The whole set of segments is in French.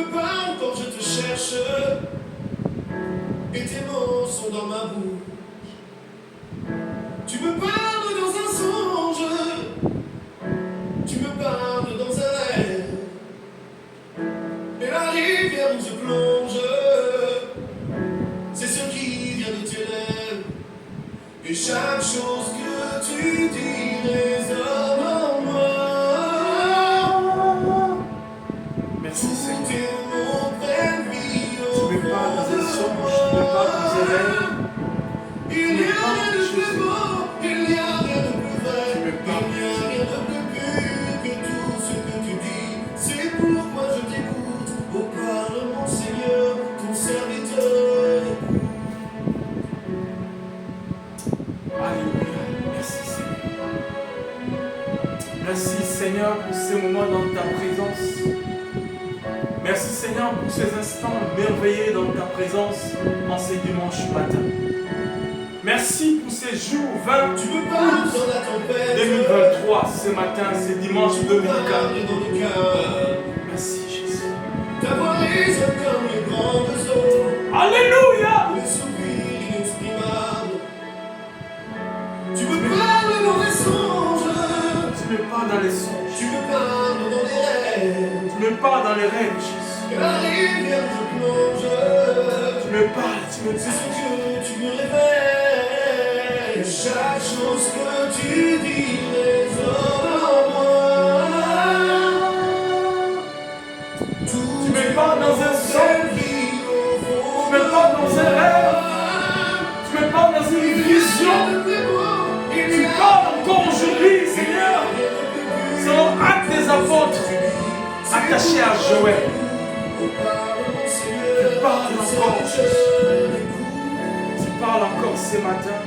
me parles quand je te cherche, et tes mots sont dans ma bouche. Tu me parles dans un songe, tu me parles dans un rêve, et la rivière où je plonge, c'est ce qui vient de tes lèvres. Et chaque chose que tu dis résonne en moi. Merci Seigneur. Tes mots prennent vie au Tu me parles dans un songe, tu me parles dans un rêve. Il n'y a rien de plus beau, il n'y a rien de plus vrai, il n'y a rien de plus pur que tout ce que tu dis. C'est pourquoi je t'écoute, oh parle mon Seigneur, ton serviteur. Alléluia. Merci Seigneur. Merci Seigneur pour ces moments dans ta présence. Merci Seigneur pour ces instants merveilleux dans ta présence en ce dimanche matin. Merci pour ces jours 20 Tu me parles dans la tempête, 2023, ce matin, ce dimanche tu me dominical. parles dans le cœur. Merci Jésus. Ta voix résonne comme les grandes eaux, Alléluia. les soupirs inexprimables. Tu me parles dans les songes, Tu me parles dans les songes. tu me parles dans les rêves. Tu me parles dans les rêves, Jésus. Et la rivière où je plonge, Tu me parles, tu me c'est parles. ce que tu me révèles. Chaque chose que tu dis résonne en moi. Tout Tu me parles dans un songe. Tu me parles dans un rêve. Tu me parles dans une vision. Tu parles encore aujourd'hui, Seigneur. Selon Actes des Apôtres, attaché à Joël. Tu parles encore, Jésus. Tu parles encore ce matin.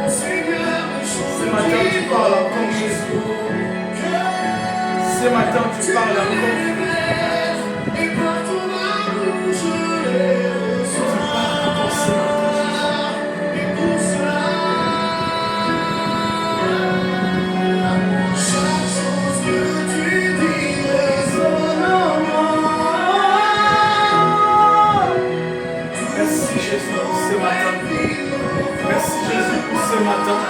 Ce matin, tu parles encore, Jésus. Ce matin, tu parles encore. Et par ton amour, je les reçois. Tu parles encore ce matin, Et pour cela, chaque chose que tu dis résonne en moi. Merci Jésus pour ce matin. Merci Jésus pour ce matin.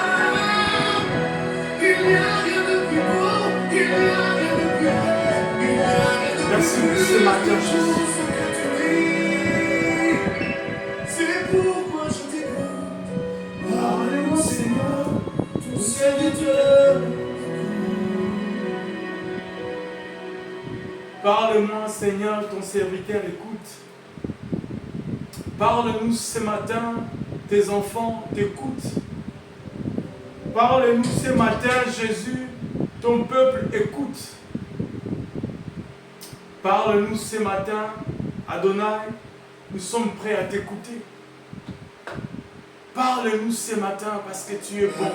Il n'y a rien de plus beau, il n'y a rien de plus vrai, il n'y a rien de plus Merci pour ce matin, Jésus. ce que tu dis. C'est pourquoi je t'écoute. Parle-moi, Seigneur, ton serviteur. Parle-moi, Seigneur, ton serviteur écoute. Parle-nous ce matin, tes enfants t'écoutent. Parle-nous ce matin, Jésus, ton peuple écoute. Parle-nous ce matin, Adonai, nous sommes prêts à t'écouter. Parle-nous ce matin parce que tu es bon.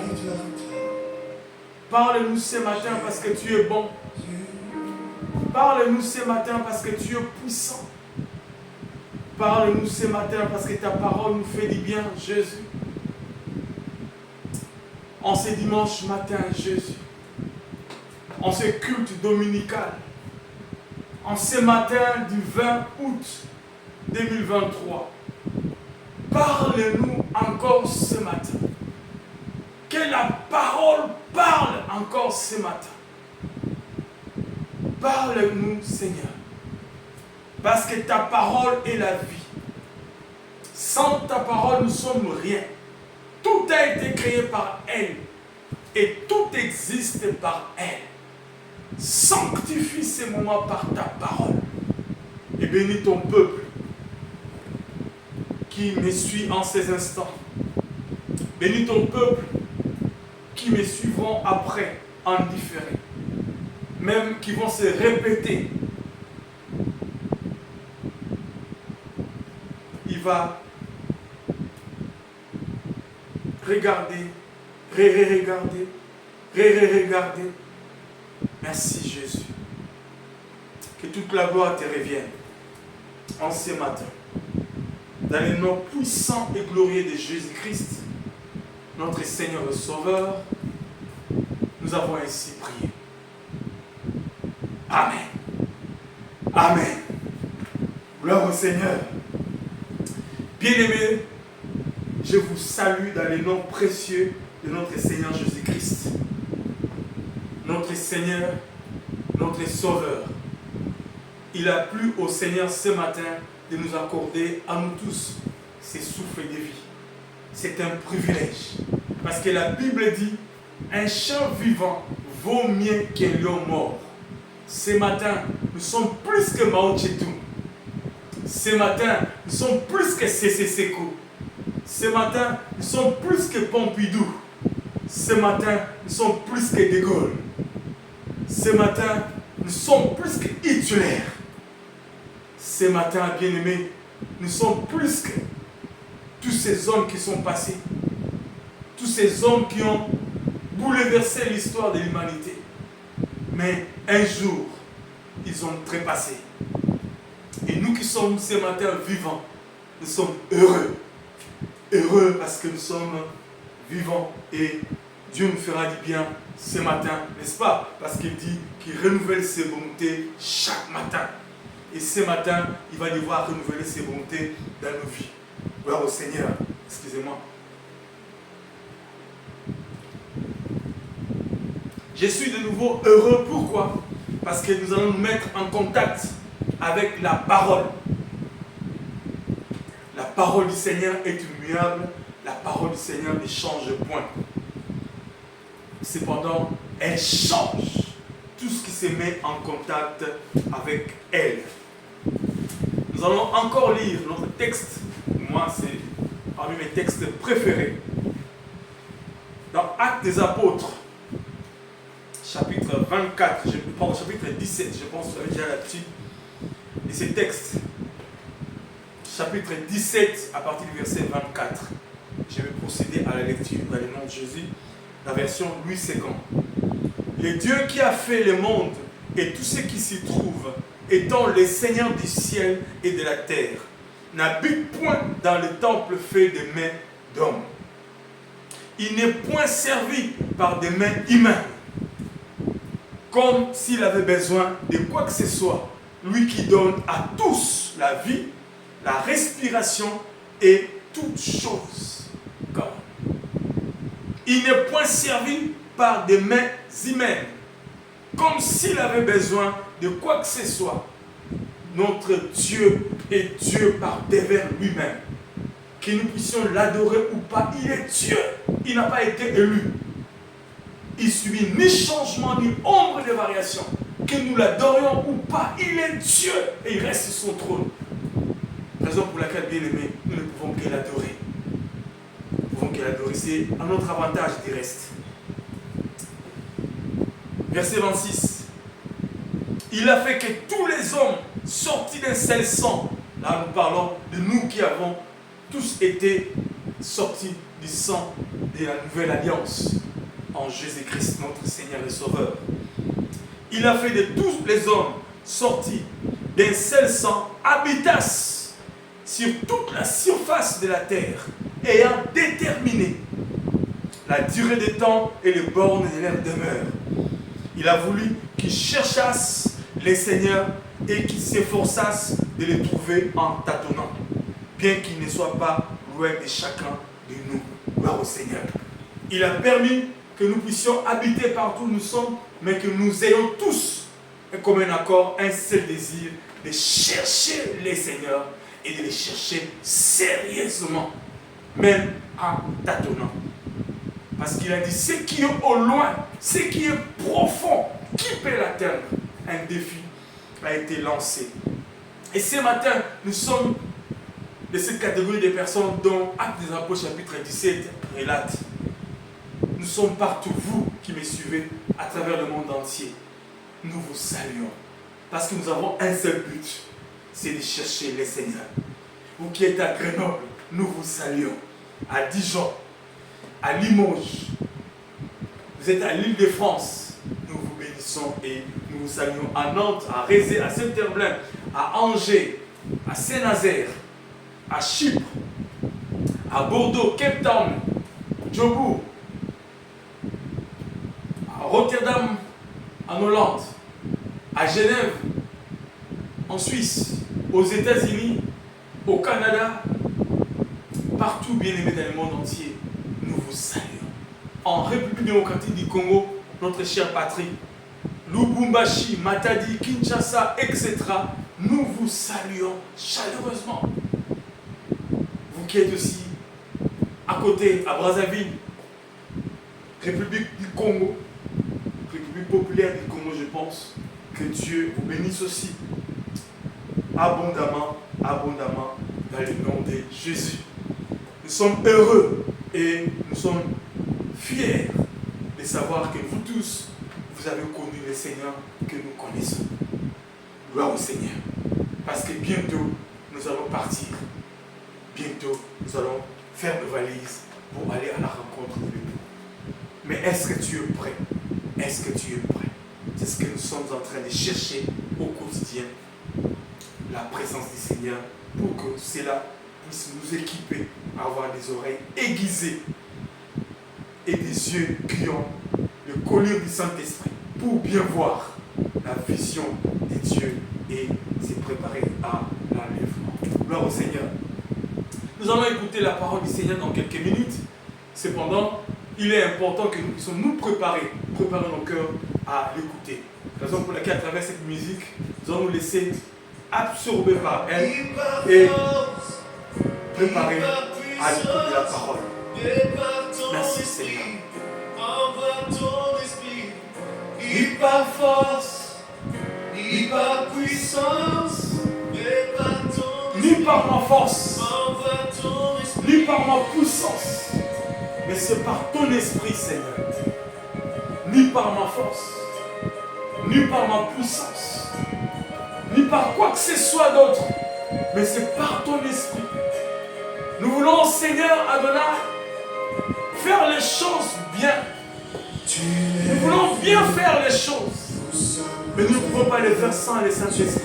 Parle-nous ce matin parce que tu es bon. Parle-nous ce matin parce que tu es puissant. Parle-nous ce matin parce que ta parole nous fait du bien, Jésus. En ce dimanche matin, Jésus. En ce culte dominical. En ce matin du 20 août 2023. Parle-nous encore ce matin. Que la parole parle encore ce matin. Parle-nous, Seigneur. Parce que ta parole est la vie. Sans ta parole, nous sommes rien. Tout a été créé par elle. Et tout existe par elle. Sanctifie ces moments par ta parole. Et bénis ton peuple qui me suit en ces instants. Bénis ton peuple qui me suivront après en différé. Même qui vont se répéter. Il va regarder, regarder, regarder. Merci Jésus. Que toute la gloire te revienne en ce matin. Dans le nom puissant et glorieux de Jésus-Christ, notre Seigneur et Sauveur, nous avons ainsi prié. Amen. Amen. Gloire au Seigneur. Bien-aimés, je vous salue dans le nom précieux de notre Seigneur Jésus-Christ. Notre Seigneur, notre Sauveur. Il a plu au Seigneur ce matin de nous accorder à nous tous ces souffles de vie. C'est un privilège. Parce que la Bible dit, un chien vivant vaut mieux qu'un lion mort. Ce matin, nous sommes plus que Mao Tse-tung. Ce matin, nous sommes plus que C.C. Seko. Ce matin, nous sommes plus que Pompidou. Ce matin, nous sommes plus que De Gaulle. Ce matin, nous sommes plus que Hitler. Ce matin, bien-aimés, nous sommes plus que tous ces hommes qui sont passés. Tous ces hommes qui ont bouleversé l'histoire de l'humanité. Mais un jour, ils ont trépassé. Et nous qui sommes ce matin vivants, nous sommes heureux. Heureux parce que nous sommes vivants et Dieu nous fera du bien ce matin, n'est-ce pas? Parce qu'il dit qu'il renouvelle ses bontés chaque matin. Et ce matin, il va devoir renouveler ses bontés dans nos vies. Gloire au Seigneur. Excusez-moi. Je suis de nouveau heureux. Pourquoi? Parce que nous allons nous mettre en contact avec la parole. La parole du Seigneur est immuable. La parole du Seigneur ne change point. Cependant, elle change tout ce qui se met en contact avec elle. Nous allons encore lire notre texte. Moi, c'est parmi mes textes préférés. Dans Actes des Apôtres, chapitre 24, chapitre 17, je pense que vous avez déjà l'habitude de ces textes. Chapitre 17, à partir du verset 24. Je vais procéder à la lecture dans le nom de Jésus, la version Louis II. Le Dieu qui a fait le monde et tout ce qui s'y trouve, étant le Seigneur du ciel et de la terre, n'habite point dans le temple fait de mains d'hommes. Il n'est point servi par des mains humaines, comme s'il avait besoin de quoi que ce soit, lui qui donne à tous la vie, la respiration et toutes choses. Il n'est point servi par des mains humaines, comme s'il avait besoin de quoi que ce soit. Notre Dieu est Dieu par devers lui-même. Que nous puissions l'adorer ou pas, il est Dieu. Il n'a pas été élu. Il ne subit ni changement, ni ombre de variation. Que nous l'adorions ou pas, il est Dieu et il reste sur son trône. Raison pour laquelle, bien aimé, nous ne pouvons que l'adorer. Nous ne pouvons que l'adorer. C'est à notre avantage du reste. Verset 26. Il a fait que tous les hommes sortis d'un seul sang, là nous parlons de nous qui avons tous été sortis du sang de la nouvelle alliance en Jésus-Christ, notre Seigneur et Sauveur. Il a fait de tous les hommes sortis d'un seul sang habitassent sur toute la surface de la terre, ayant déterminé la durée des temps et les bornes de leur demeure. Il a voulu qu'ils cherchassent les seigneurs et qu'ils s'efforçassent de les trouver en tâtonnant, bien qu'ils ne soient pas loin de chacun de nous. Gloire au Seigneur. Il a permis que nous puissions habiter partout où nous sommes, mais que nous ayons tous un commun accord, un seul désir de chercher les seigneurs et de les chercher sérieusement, même en tâtonnant. Parce qu'il a dit, ce qui est au loin, ce qui est profond, qui peut l'atteindre? Un défi a été lancé. Et ce matin, nous sommes de cette catégorie de personnes dont Actes des Apôtres chapitre 17 relate. Nous sommes partout, vous qui me suivez à travers le monde entier. Nous vous saluons. Parce que nous avons un seul but, c'est de chercher les seigneurs. Vous qui êtes à Grenoble, nous vous saluons. À Dijon, à Limoges, vous êtes à l'Île-de-France, nous vous bénissons et nous vous saluons. À Nantes, à Rézé, à Saint-Herblain, à Angers, à Saint-Nazaire, à Chypre, à Bordeaux, Cape Town, Djobourg, à Rotterdam, en Hollande, à Genève, en Suisse, aux États-Unis, au Canada, partout, bien-aimés dans le monde entier, nous vous saluons. En République démocratique du Congo, notre chère patrie, Lubumbashi, Matadi, Kinshasa, etc., nous vous saluons chaleureusement. Vous qui êtes aussi à côté, à Brazzaville, République du Congo, République populaire du Congo, je pense, que Dieu vous bénisse aussi abondamment, abondamment, dans le nom de Jésus. Nous sommes heureux et nous sommes fiers de savoir que vous tous, vous avez connu le Seigneur que nous connaissons. Gloire au Seigneur. Parce que bientôt, nous allons partir. Bientôt, nous allons faire nos valises pour aller à la rencontre de l'époux. Mais est-ce que tu es prêt? Est-ce que tu es prêt? C'est ce que nous sommes en train de chercher au quotidien. La présence du Seigneur pour que cela puisse nous équiper à avoir des oreilles aiguisées et des yeux qui ont le collier du Saint-Esprit pour bien voir la vision de Dieu et se préparer à l'enlèvement. Gloire au Seigneur. Nous allons écouter la parole du Seigneur dans quelques minutes. Cependant, il est important que nous puissions nous préparer nos cœurs à l'écouter. Raison pour laquelle, à travers cette musique, nous allons nous laisser absorber par elle et préparer à l'écouter la parole. Merci Seigneur. Ni par force, ni par puissance, ni par ma force, ni par ma puissance, mais c'est par ton esprit, Seigneur. Ni par ma force, ni par ma puissance, ni par quoi que ce soit d'autre, mais c'est par ton esprit. Nous voulons, Seigneur Adonai, faire les choses bien. Nous voulons bien faire les choses, mais nous ne pouvons pas les faire sans le Saint-Esprit.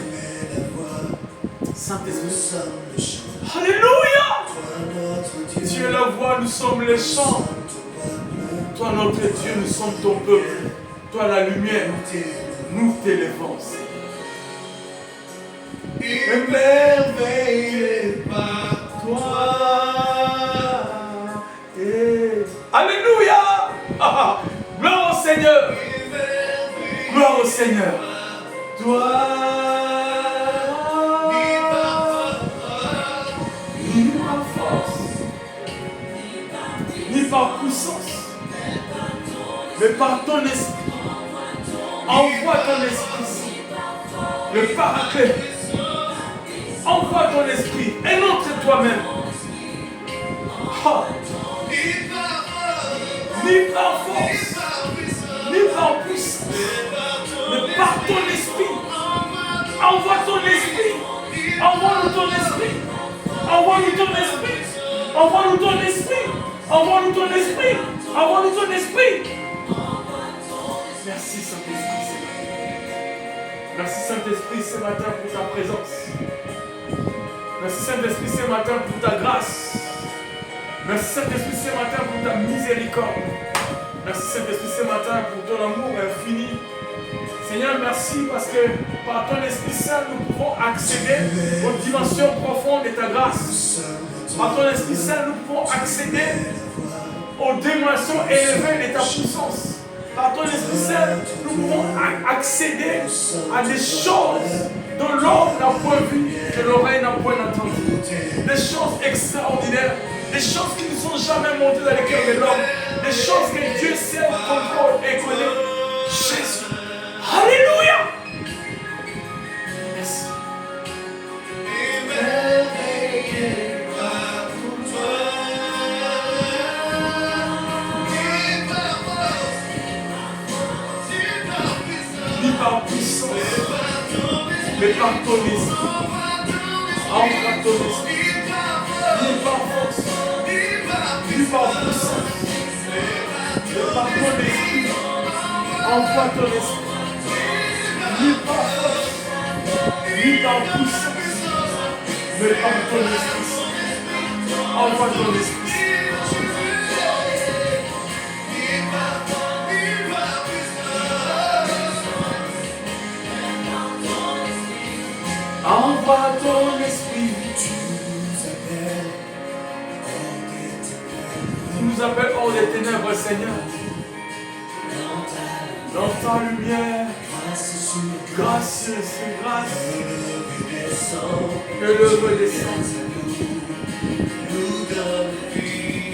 Saint-Esprit. Alléluia! Tu es la voix, nous sommes les chants. Toi, notre Dieu, nous sommes ton peuple. Toi, la lumière, nous t'élevons. Émerveillé par toi. Alléluia! Gloire au Seigneur! Gloire au Seigneur! Toi, ni par force, ni par puissance, mais par ton esprit. Envoie ton esprit, le paraclet. Envoie ton esprit et entre toi-même. Ni par force, ni par puissance, mais par ton esprit. Envoie ton esprit. Envoie-nous ton esprit. Envoie-nous ton esprit. Envoie-nous ton esprit. Envoie-nous ton esprit. Envoie-nous ton esprit. Merci Saint-Esprit ce matin. Merci Saint-Esprit ce matin pour ta présence. Merci Saint-Esprit ce matin pour ta grâce. Merci Saint-Esprit ce matin pour ta miséricorde. Merci Saint-Esprit ce matin pour ton amour infini. Seigneur, merci parce que par ton Esprit Saint, nous pouvons accéder aux dimensions profondes de ta grâce. Par ton Esprit Saint, nous pouvons accéder aux dimensions élevées de ta puissance. Par ton Esprit Saint, nous pouvons accéder à des choses dont l'homme n'a point vu, que l'oreille n'a point entendu. Des choses extraordinaires, des choses qui ne sont jamais montées dans le cœur de l'homme, des choses que Dieu sait, contrôle et connaît. Jésus. Alléluia. Merci. Ni par puissance, mais par ton esprit. Envoie ton esprit. Ni par force, ni par puissance, mais par ton esprit. Envoie ton esprit. Ni par force, ni par puissance, mais par ton esprit. Envoie ton esprit. Envoie ton esprit. Tu nous appelles hors des ténèbres, Seigneur. Dans ta lumière. Grâce sur grâce. Que le redescende. Nous donne vie.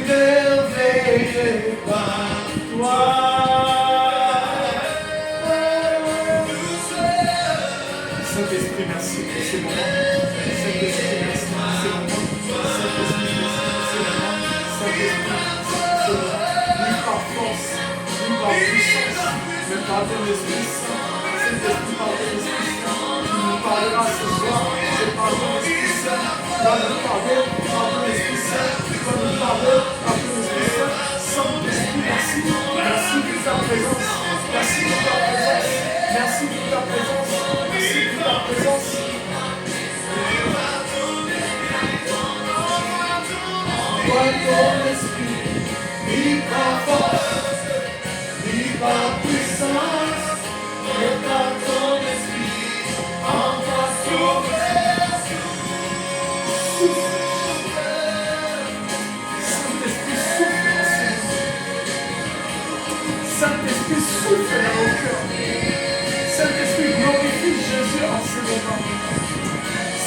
Émerveillé par toi. Saint-Esprit, merci pour ces moments. Saint-Esprit, merci pour ces moments. Saint-Esprit, merci pour ces moments. Saint-Esprit, merci pour ces moments. Ni par force, ni par puissance, mais par ton Esprit Saint. Saint-Esprit, par ton Esprit Saint, tu nous parleras ce soir. C'est par ton Esprit Saint. Tu vas nous parler par ton Esprit Saint. Tu vas nous parler par ton Esprit Saint. Saint-Esprit, merci. Merci pour ta présence. Merci pour ta présence. Merci pour ta présence. Merci pour ta présence. Envoie ton esprit, ni par force, ni par puissance, mais par ton esprit. Envoie ton esprit. Saint-Esprit souffle en ce moment. Saint-Esprit souffle dans nos cœurs. Saint-Esprit glorifie Jésus en ce moment.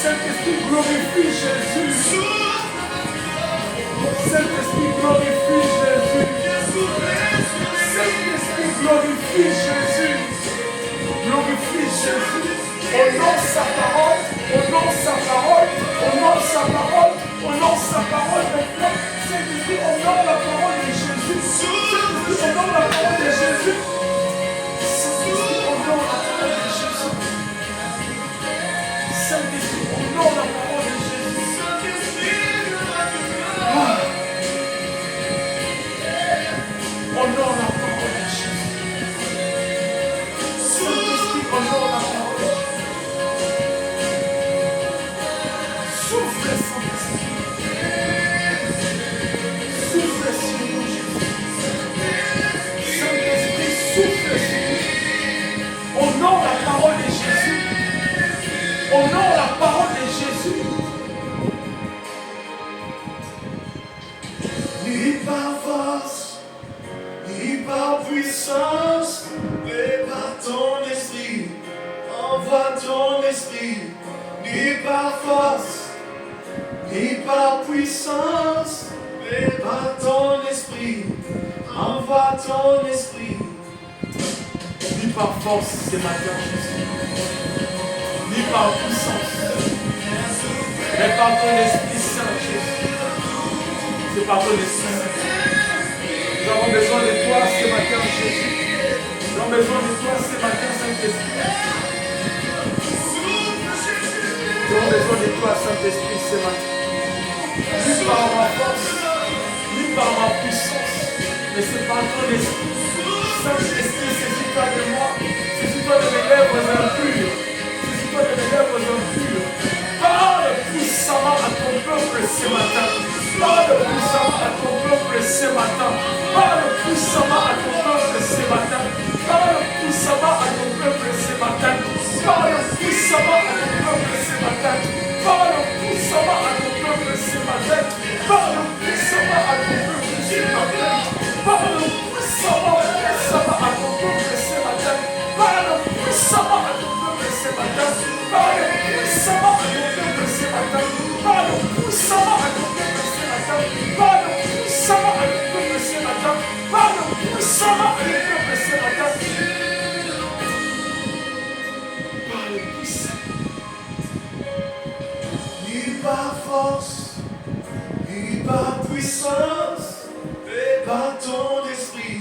Saint-Esprit glorifie Jésus. Saint-Esprit glorifie Jésus. Saint-Esprit glorifie Jésus. Glorifie Jésus. Honore sa parole. Honore sa parole. Honore sa parole. Honore sa parole maintenant. Saint-Esprit honore la parole de Jésus. Saint-Esprit honore la parole de Jésus. Saint-Esprit honore la parole de Jésus. Saint-Esprit honore la parole de Jésus. Honore la parole de Jésus. Saint-Esprit honore la parole. Souffle, Saint-Esprit. Souffle sur nous, Jésus. Saint-Esprit souffle sur nous. Honore la parole de Jésus. Honore la parole de Jésus. Ni par force, ni par puissance, mais par ton esprit. Envoie ton esprit. Ni par force, ni par puissance, mais par ton esprit. Envoie ton esprit. Ni par force ce matin, Jésus. Ni par puissance. Mais par ton Esprit Saint, Jésus. C'est par ton Esprit Saint. Nous avons besoin de toi ce matin, Jésus. Nous avons besoin de toi ce matin, Saint-Esprit. Nous avons besoin de toi, Saint-Esprit, ce matin. Ni par ma force, ni par ma puissance, mais c'est par ton Esprit. Saint-Esprit, saisis-toi de moi. Saisis-toi de mes lèvres impures. Saisis-toi de mes lèvres impures. Parle puissamment à ton peuple ce matin. Parle puissamment à ton peuple ce matin. Parle puissamment à ton peuple ce matin. Parle puissamment à ton peuple ce matin. Parle puissamment à ton peuple ce matin. Parle puissamment à ton peuple ce matin. Parle puissamment à ton peuple ce matin. Parle puissamment à ton peuple ce matin. Parle puissamment à ton peuple ce matin. Parle puissamment à ton peuple ce matin. Parle puissamment à ton peuple ce matin. Parle puissamment à ton peuple ce matin. Parle puissamment à ton peuple ce matin. Parle puissamment. Ni par force, ni par puissance, mais par ton esprit.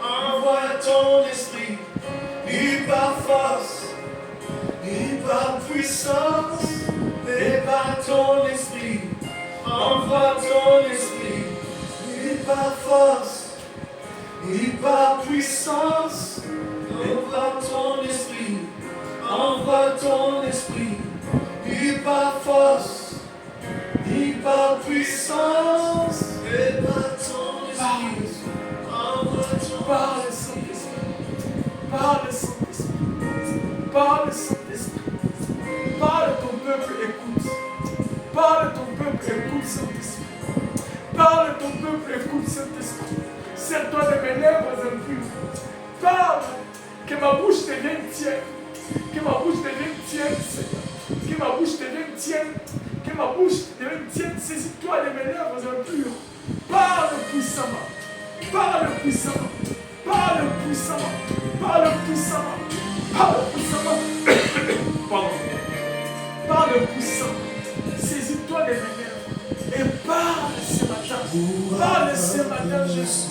Envoie ton esprit. Ni par force, ni par puissance, mais par ton esprit. Envoie ton esprit. Ni par force, ni par puissance, mais par ton esprit. Envoie ton esprit. Ni par force, ni par puissance, mais par ton esprit. Envoie ton Parle, Saint-Esprit. Parle, Saint-Esprit. Parle, Saint-Esprit. Parle, ton peuple, écoute. Parle, ton peuple, écoute, Saint-Esprit. Parle, ton peuple, écoute, Saint-Esprit. Serre-toi de mes lèvres impures. Parle, que ma bouche devienne tienne. Que ma bouche devienne tienne, Seigneur. Que ma bouche devienne tienne. Que ma bouche devienne tienne. Saisis-toi de mes lèvres impures. Parle puissamment. Parle puissamment. Parle puissamment. Parle puissamment. Parle puissamment. Pardon. Parle puissamment. Saisis-toi de mes lèvres. Et parle ce matin. Parle ce matin, Jésus.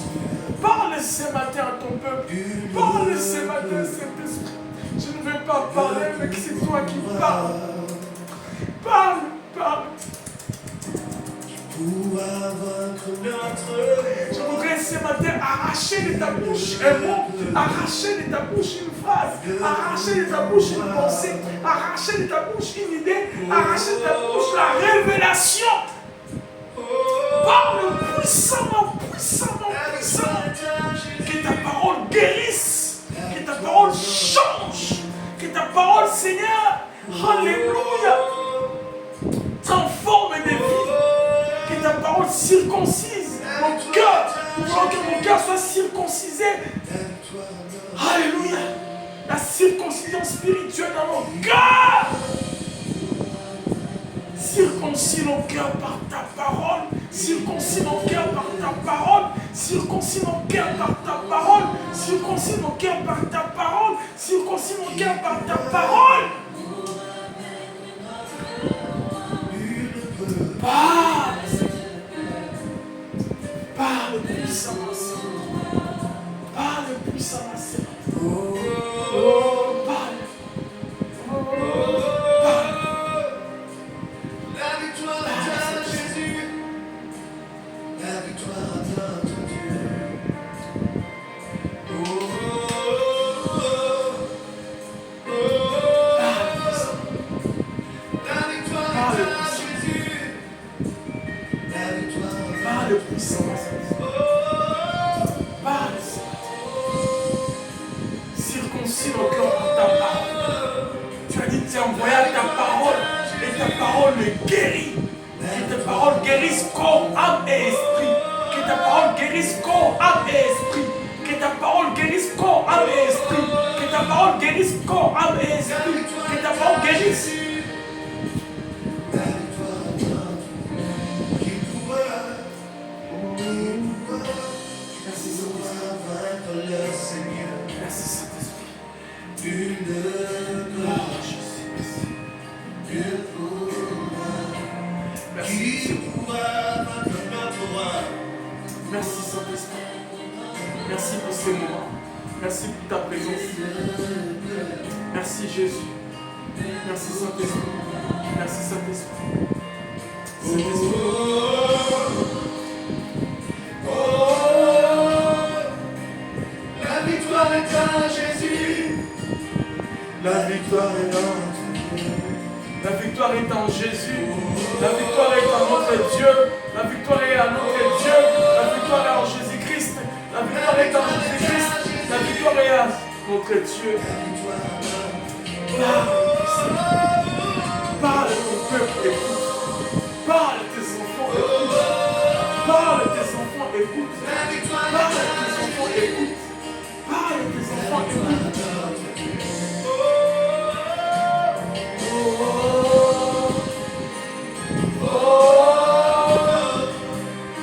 Parle ce matin à ton peuple. Parle ce matin, Saint-Esprit. Je ne veux pas parler, mais que c'est toi qui parles. Parle, parle. Je voudrais ce matin arracher de ta bouche un mot, arracher de ta bouche une phrase, arracher de ta bouche une pensée, arracher de ta bouche une idée, arracher de ta bouche la révélation. Parle puissamment, puissamment, puissamment. Que ta parole guérisse, que ta parole change, que ta parole, Seigneur, alléluia, transforme des vies. Que ta parole circoncise mon cœur, pour que mon cœur soit circoncisé. Alléluia. La circoncision spirituelle dans mon cœur. Circoncis mon cœur par ta parole. Circoncis mon cœur par ta parole. Circoncis mon cœur par ta parole. Circoncis mon cœur par ta parole. Circoncis mon cœur par ta parole. Parle. Parle puissamment, Seigneur. Parle puissamment, Seigneur. Oh, parle. Parle. La victoire est à Jésus. La victoire est à Dieu. La victoire est à Jésus. La victoire est à Parle puissamment, Seigneur. Parle, Seigneur. Circoncis nos cœurs par ta parole. Tu as dit, tu as envoyé ta parole et ta parole me guérit. Que ta parole guérisse corps, âme et esprit. Que ta parole guérisse corps, âme et esprit. Que ta parole guérisse corps, âme et esprit. Que ta parole guérisse corps, âme et esprit. Que ta parole guérisse. la victoire est à Dieu. Qui pourra Merci Saint-Esprit. vaincre le Seigneur. Merci Saint-Esprit. Une Oh gloire, Jésus, merci. une pouvoir. Merci. Qui pourra vaincre notre roi? Merci Saint-Esprit. Merci pour ces moments. Merci pour ta présence. Merci Jésus. Merci Saint-Esprit. Merci Saint-Esprit. Saint-Esprit. La victoire est à Jésus. La victoire est à Dieu. La victoire est en Jésus. La victoire est en notre Dieu. La victoire est à notre Dieu. La victoire est en Jésus-Christ. La victoire est en Jésus-Christ. La victoire est à notre Dieu. Parle ton peuple, écoute. Parle tes enfants, écoute. Parle tes enfants, écoute. Parle tes enfants, écoute. Parle tes enfants, écoute.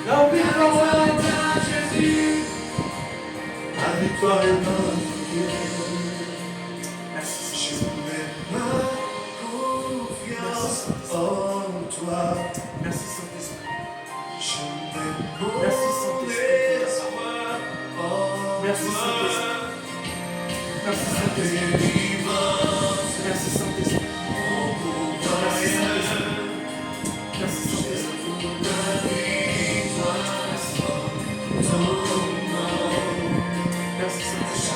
La victoire est à Jésus. La victoire est à Dieu. Merci. Je mets ma confiance en toi. Merci Saint-Esprit. Je mets mon Merci Saint-Esprit. espoir en Merci Saint-Esprit. Merci Saint-Esprit. Merci Saint-Esprit. Merci Saint-Esprit. Merci Saint-Esprit. Merci Saint-Esprit.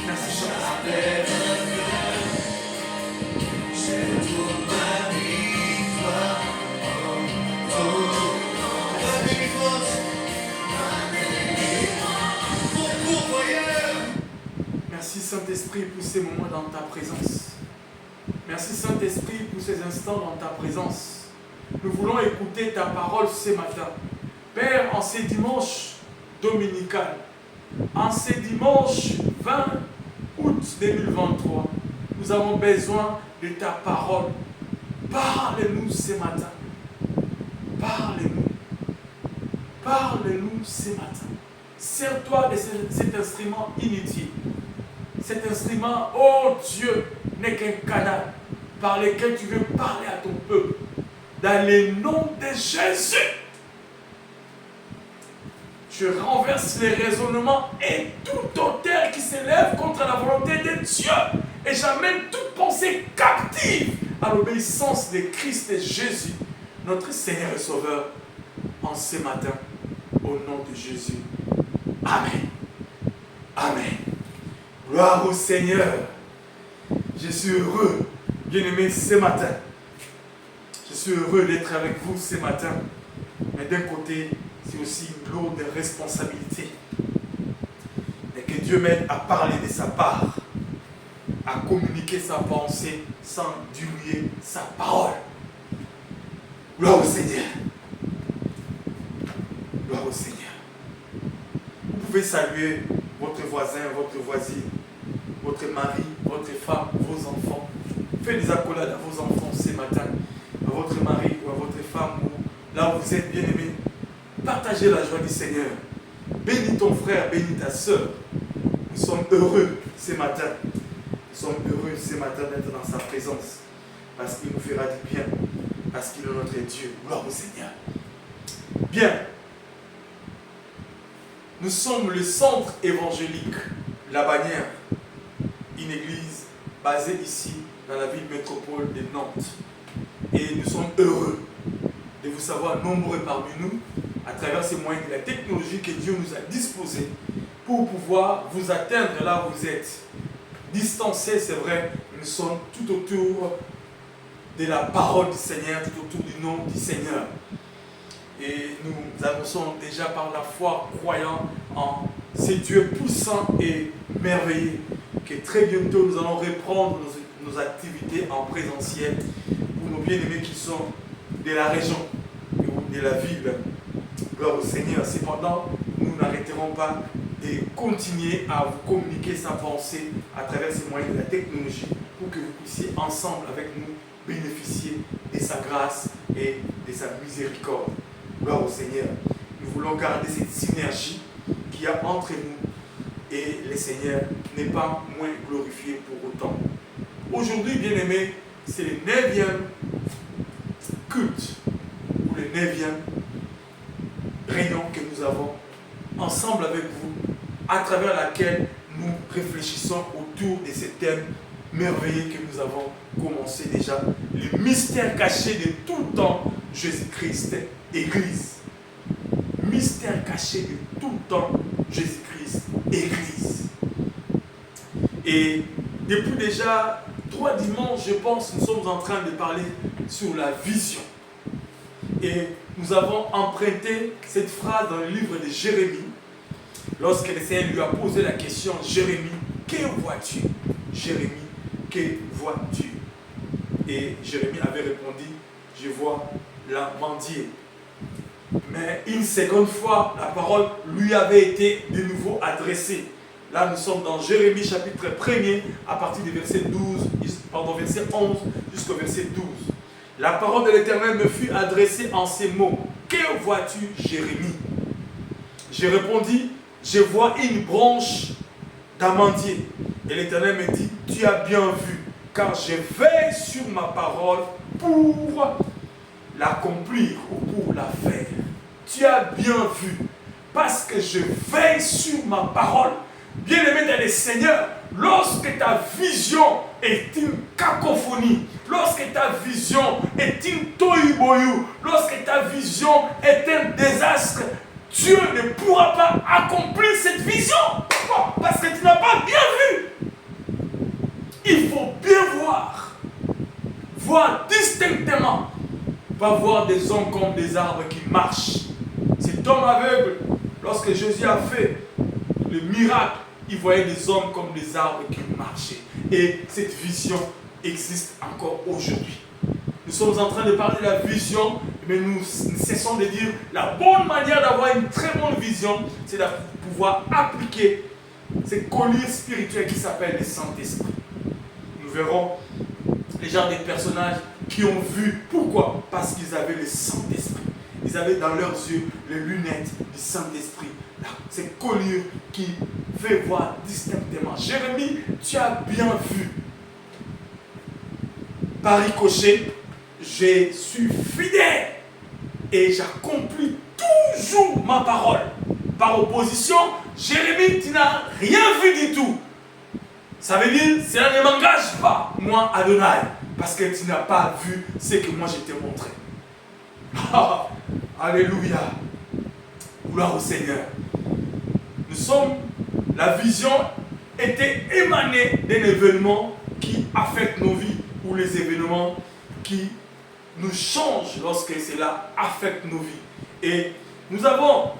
Merci Saint-Esprit. Merci Merci Saint-Esprit pour ces moments dans ta présence. Merci Saint-Esprit pour ces instants dans ta présence. Nous voulons écouter ta parole ce matin. Père, en ces dimanches dominicales, en ces dimanches 20 août 2023, nous avons besoin de ta parole. Parle-nous ce matin. Parle-nous. Parle-nous ce matin. Sers-toi de cet instrument inutile. Cet instrument, oh Dieu, n'est qu'un canal par lequel tu veux parler à ton peuple. Dans le nom de Jésus, je renverse les raisonnements et tout auteur qui s'élève contre la volonté de Dieu. Et j'amène toute pensée captive à l'obéissance de Christ et Jésus, notre Seigneur et Sauveur, en ce matin, au nom de Jésus. Amen. Amen. Gloire au Seigneur. Je suis heureux, bien-aimé, ce matin. Je suis heureux d'être avec vous ce matin. Mais d'un côté, c'est aussi une lourde responsabilité. Et que Dieu m'aide à parler de sa part, à communiquer sa pensée sans diluer sa parole. Gloire au Seigneur. Gloire au Seigneur. Vous pouvez saluer votre voisin, votre voisine, votre mari, votre femme, vos enfants. Faites des accolades à vos enfants ce matin, à votre mari ou à votre femme, ou là où vous êtes bien-aimés. Partagez la joie du Seigneur. Bénis ton frère, bénis ta soeur. Nous sommes heureux ce matin. Nous sommes heureux ce matin d'être dans sa présence. Parce qu'il nous fera du bien. Parce qu'il est notre Dieu. Gloire au Seigneur. Bien. Nous sommes le centre évangélique, la bannière. Une église basée ici, dans la ville métropole de Nantes. Et nous sommes heureux de vous savoir nombreux parmi nous, à travers ces moyens de la technologie que Dieu nous a disposés pour pouvoir vous atteindre là où vous êtes. Distancés, c'est vrai, nous sommes tout autour de la parole du Seigneur, tout autour du nom du Seigneur. Et nous annonçons déjà par la foi, croyant en ces dieux puissants et merveilleux, que très bientôt nous allons reprendre nos activités en présentiel pour nos bien-aimés qui sont de la région ou de la ville. Gloire au Seigneur. Cependant, nous n'arrêterons pas de continuer à vous communiquer sa pensée à travers ces moyens de la technologie pour que vous puissiez ensemble avec nous bénéficier de sa grâce et de sa miséricorde. Gloire au Seigneur. Nous voulons garder cette synergie qu'il y a entre nous et le Seigneur n'est pas moins glorifié pour autant. Aujourd'hui, bien-aimés, c'est le 9e culte ou le 9e réunion que nous avons ensemble avec vous, à travers laquelle nous réfléchissons autour de ces thèmes merveilleux que nous avons commencé déjà. Le mystère caché de tout le temps, Jésus-Christ, Église. Mystère caché de tout le temps, Jésus-Christ, Église. Et depuis déjà 3 dimanches, je pense, nous sommes en train de parler sur la vision. Et nous avons emprunté cette phrase dans le livre de Jérémie, lorsque le Seigneur lui a posé la question, Jérémie, que vois-tu? Jérémie, que vois-tu? Et Jérémie avait répondu, je vois la mendier. Mais une seconde fois, la parole lui avait été de nouveau adressée. Là, nous sommes dans Jérémie chapitre 1er, à partir du verset 11 jusqu'au verset 12. La parole de l'Éternel me fut adressée en ces mots. Que vois-tu, Jérémie? J'ai répondu, je vois une branche d'amandier. Et l'Éternel me dit, tu as bien vu, car je veille sur ma parole pour l'accomplir ou pour la faire. Tu as bien vu, parce que je veille sur ma parole. Bien-aimé dans le Seigneur, lorsque ta vision est une cacophonie, lorsque ta vision est une tohu-bohu, lorsque ta vision est un désastre, Dieu ne pourra pas accomplir cette vision. Pourquoi? Parce que tu n'as pas bien vu. Il faut bien voir. Voir distinctement. Pas voir des hommes comme des arbres qui marchent. Cet homme aveugle, lorsque Jésus a fait le miracle, il voyait des hommes comme des arbres qui marchaient. Et cette vision existe encore aujourd'hui. Nous sommes en train de parler de la vision, mais nous cessons de dire la bonne manière d'avoir une très bonne vision, c'est de pouvoir appliquer cette collier spirituelle qui s'appelle le Saint-Esprit. Nous verrons les gens des personnages qui ont vu. Pourquoi? Parce qu'ils avaient le Saint-Esprit. Ils avaient dans leurs yeux les lunettes du Saint-Esprit. Cette collier qui fait voir distinctement. Jérémie, tu as bien vu. Par ricochet, je suis fidèle et j'accomplis toujours ma parole. Par opposition, Jérémie, tu n'as rien vu du tout. Ça veut dire, cela ne m'engage pas, moi, Adonai, parce que tu n'as pas vu ce que moi je t'ai montré. Alléluia. Gloire au Seigneur. La vision était émanée d'un événement qui affecte nos vies, ou les événements qui nous changent lorsque cela affecte nos vies. Et nous avons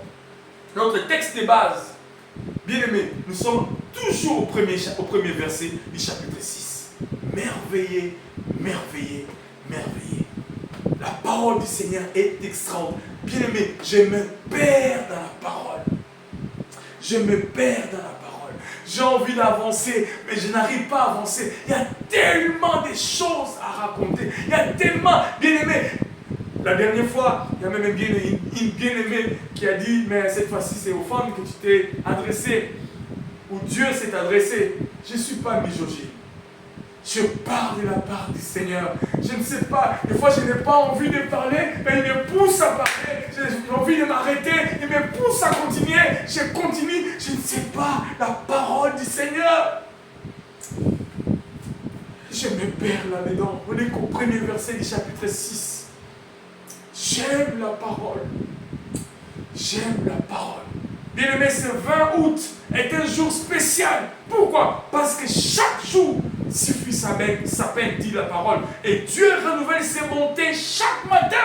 notre texte de base. Bien aimé, nous sommes toujours au premier verset du chapitre 6. Merveillez, merveillez, merveillez. La parole du Seigneur est extraordinaire. Bien aimé, je me perds dans la parole. Je me perds dans la parole. J'ai envie d'avancer, mais je n'arrive pas à avancer. Il y a tellement de choses à raconter. Il y a tellement, bien aimé. La dernière fois, il y a même une bien-aimée qui a dit, mais cette fois-ci, c'est aux femmes que tu t'es adressé, ou Dieu s'est adressé. Je ne suis pas misogyne. Je parle de la part du Seigneur. Je ne sais pas, des fois je n'ai pas envie de parler, mais il me pousse à parler. J'ai envie de m'arrêter, il me pousse à continuer. Je continue, je ne sais pas la parole du Seigneur. Je me perds là-dedans. On est qu'au premier verset du chapitre 6. J'aime la parole. J'aime la parole. Bien aimé, ce 20 août est un jour spécial. Pourquoi? Parce que chaque jour suffit sa peine, dit la parole. Et Dieu renouvelle ses bontés chaque matin.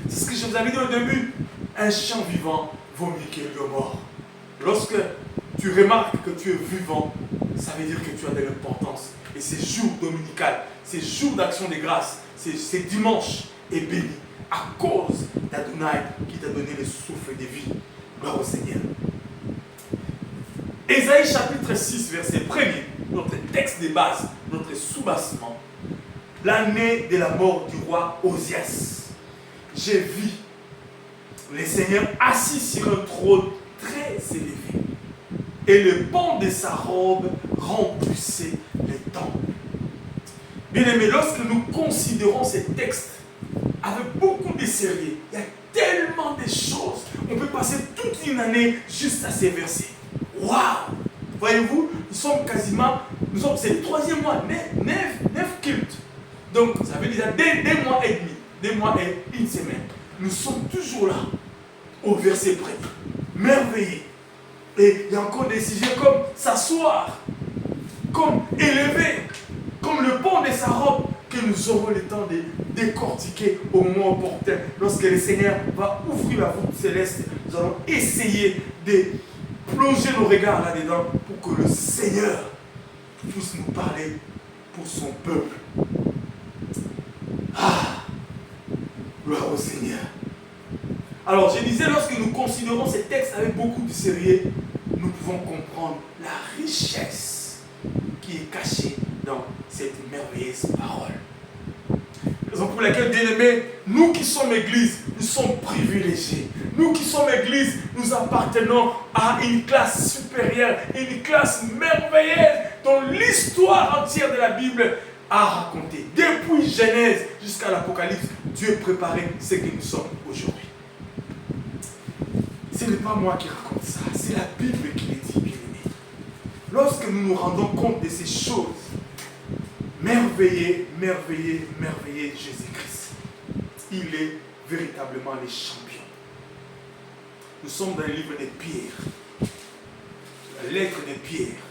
C'est ce que je vous avais dit au début. Un chant vivant vaut mieux qu'un lion mort. Lorsque tu remarques que tu es vivant, ça veut dire que tu as de l'importance. Et ces jours dominicaux, ces jours d'action de grâce, ces dimanches est béni à cause d'Adonai qui t'a donné le souffle de vie. Gloire au Seigneur. Ésaïe chapitre 6, verset 1er, notre texte de base, notre soubassement. L'année de la mort du roi Osias. J'ai vu le Seigneur assis sur un trône très élevé. Et le pan de sa robe remplissait les temples. Bien aimé, lorsque nous considérons ces textes avec beaucoup de sérieux, il y a tellement de choses. On peut passer toute une année juste à ces versets. Waouh! Voyez-vous, c'est le 3e mois, 9 cultes. Donc, ça veut dire 2 mois et demi, 2 mois et une semaine. Nous sommes toujours là, au verset près. Merveilleux. Et il y a encore des sujets comme s'asseoir, comme élever, comme le pont de sa robe, que nous aurons le temps de décortiquer au moment opportun. Lorsque le Seigneur va ouvrir la voûte céleste, nous allons essayer de plonger nos regards là-dedans pour que le Seigneur puisse nous parler pour son peuple. Ah, gloire au Seigneur. Alors, je disais, lorsque nous considérons ces textes avec beaucoup de sérieux, nous pouvons comprendre la richesse qui est cachée dans cette merveilleuse parole. Raison pour laquelle, bien aimés, nous qui sommes Église, nous sommes privilégiés. Nous qui sommes Église, nous appartenons à une classe supérieure, une classe merveilleuse dont l'histoire entière de la Bible a raconté. Depuis Genèse jusqu'à l'Apocalypse, Dieu préparait ce que nous sommes aujourd'hui. Ce n'est pas moi qui raconte ça, c'est la Bible qui le dit, bien aimé. Lorsque nous nous rendons compte de ces choses, merveilleux, merveilleux, merveilleux Jésus-Christ. Il est véritablement le champion. Nous sommes dans le livre de Pierre. La lettre de Pierre.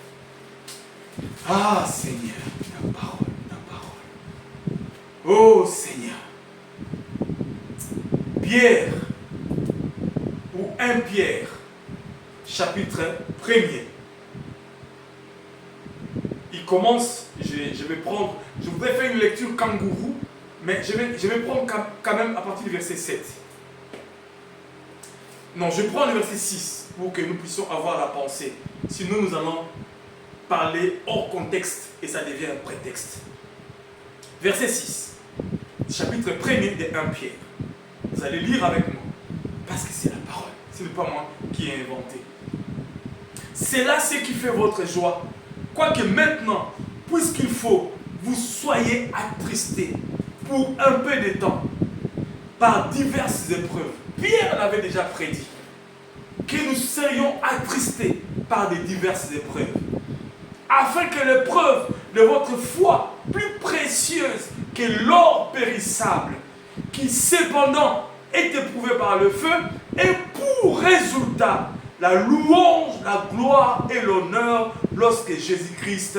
Ah Seigneur, ta parole, ta parole. Oh Seigneur. Pierre, ou 1 Pierre, chapitre 1er, il commence, je voudrais faire une lecture kangourou, mais je vais prendre quand même à partir du verset 7. Non, je prends le verset 6 pour que nous puissions avoir la pensée. Sinon, nous allons parler hors contexte et ça devient un prétexte. Verset 6, chapitre 1er de 1 Pierre. Vous allez lire avec moi, parce que c'est la parole, ce n'est pas moi qui ai inventé. C'est là ce qui fait votre joie. Quoique maintenant, puisqu'il faut, vous soyez attristés pour un peu de temps par diverses épreuves. Pierre l'avait déjà prédit, que nous serions attristés par des diverses épreuves, afin que l'épreuve de votre foi, plus précieuse que l'or périssable, qui cependant est éprouvé par le feu, ait pour résultat la louange, la gloire et l'honneur lorsque Jésus-Christ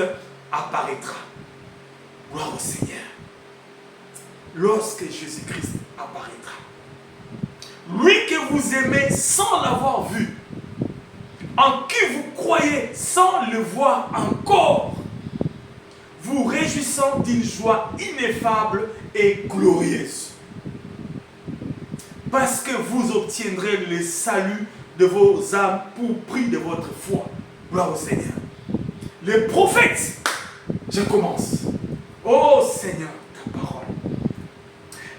apparaîtra. Gloire au Seigneur. Lorsque Jésus-Christ apparaîtra. Lui que vous aimez sans l'avoir vu, en qui vous croyez sans le voir encore, vous réjouissant d'une joie ineffable et glorieuse. Parce que vous obtiendrez le salut de vos âmes pour prix de votre foi. Gloire au Seigneur. Les prophètes, je commence. Oh Seigneur, ta parole.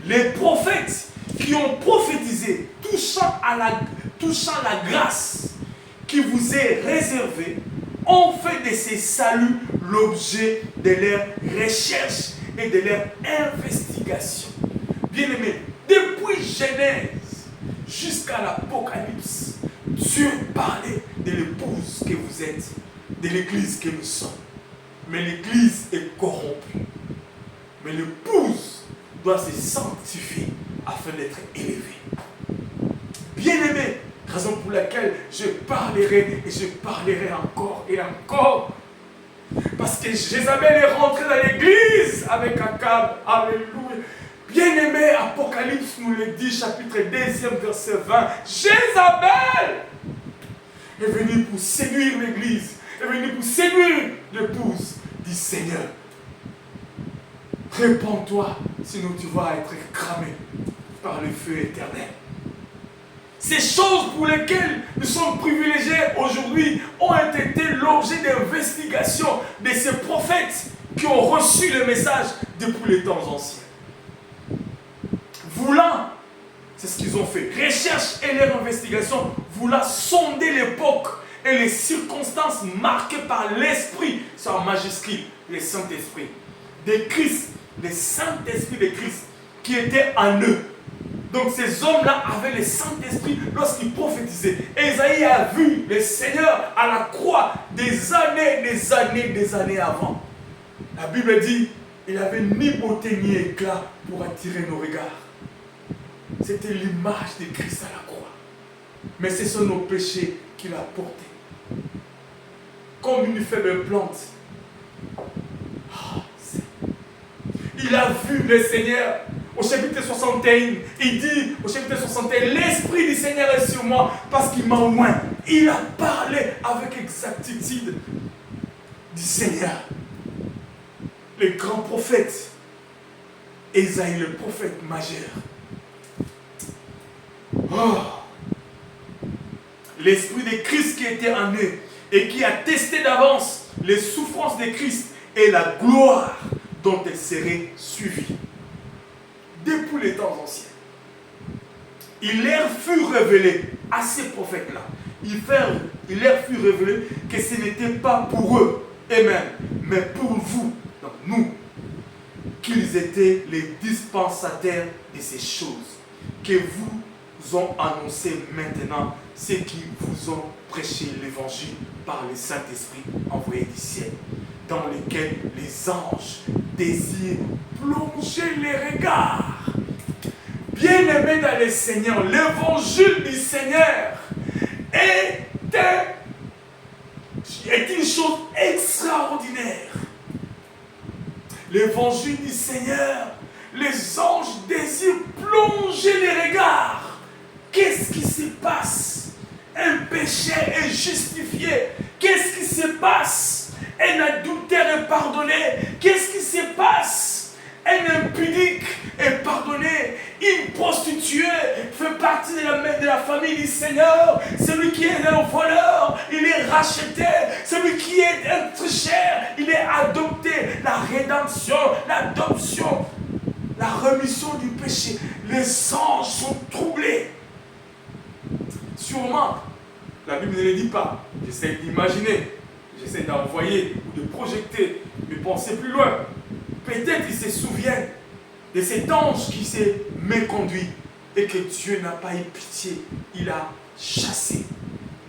Les prophètes qui ont prophétisé touchant la grâce qui vous est réservée ont fait de ces saluts l'objet de leur recherche et de leur investigation. Bien-aimés, depuis Genèse jusqu'à l'Apocalypse, Dieu parlait de l'épouse que vous êtes, de l'église que nous sommes. Mais l'église est corrompue. Mais l'épouse doit se sanctifier afin d'être élevée. Bien-aimé, raison pour laquelle je parlerai et je parlerai encore et encore. Parce que Jézabel est rentrée dans l'église avec Akab. Alléluia. Bien-aimé, Apocalypse nous le dit, chapitre 2, verset 20. Jézabel est venue pour séduire l'église, est venue pour séduire l'épouse du Seigneur. Répands-toi, sinon tu vas être cramé par le feu éternel. Ces choses pour lesquelles nous sommes privilégiés aujourd'hui ont été l'objet d'investigation de ces prophètes qui ont reçu le message depuis les temps anciens. Voulant, c'est ce qu'ils ont fait, recherche et leur investigation, voulant sonder l'époque et les circonstances marquées par l'Esprit, c'est en majuscule, le Saint-Esprit, de Christ, le Saint-Esprit de Christ qui était en eux. Donc ces hommes-là avaient le Saint-Esprit lorsqu'ils prophétisaient. Ésaïe a vu le Seigneur à la croix des années avant. La Bible dit, il n'avait ni beauté ni éclat pour attirer nos regards. C'était l'image de Christ à la croix. Mais ce sont nos péchés qu'il a portés. Comme une faible plante. Il a vu le Seigneur. Au chapitre 61, il dit, au chapitre 61, l'Esprit du Seigneur est sur moi parce qu'il m'a oint. Il a parlé avec exactitude du Seigneur. Le grand prophète, Ésaïe, le prophète majeur. Oh. L'Esprit de Christ qui était en eux et qui a testé d'avance les souffrances de Christ et la gloire dont elle serait suivie. Depuis les temps anciens, il leur fut révélé à ces prophètes-là. Il leur fut révélé que ce n'était pas pour eux eux-mêmes, mais pour vous, donc nous, qu'ils étaient les dispensataires de ces choses que vous ont annoncé maintenant, ceux qui vous ont prêché l'évangile par le Saint-Esprit envoyé du ciel, dans lequel les anges désirent plonger les regards. Bien-aimés dans le Seigneur, l'évangile du Seigneur est une chose extraordinaire. L'évangile du Seigneur, les anges désirent plonger les regards. Qu'est-ce qui se passe? Un péché est justifié. Qu'est-ce qui se passe? Un Un adultère est pardonné. Qu'est-ce qui se passe? Un impudique est pardonné. Une prostituée fait partie de la famille du Seigneur. Celui qui est un voleur, il est racheté. Celui qui est un tricheur, il est adopté. La rédemption, l'adoption, la rémission du péché. Les anges sont troublés. Sûrement, la Bible ne le dit pas. J'essaie d'imaginer, j'essaie d'envoyer ou de projeter mes pensées plus loin. Peut-être qu'ils se souviennent de cet ange qui s'est méconduit et que Dieu n'a pas eu pitié. Il a chassé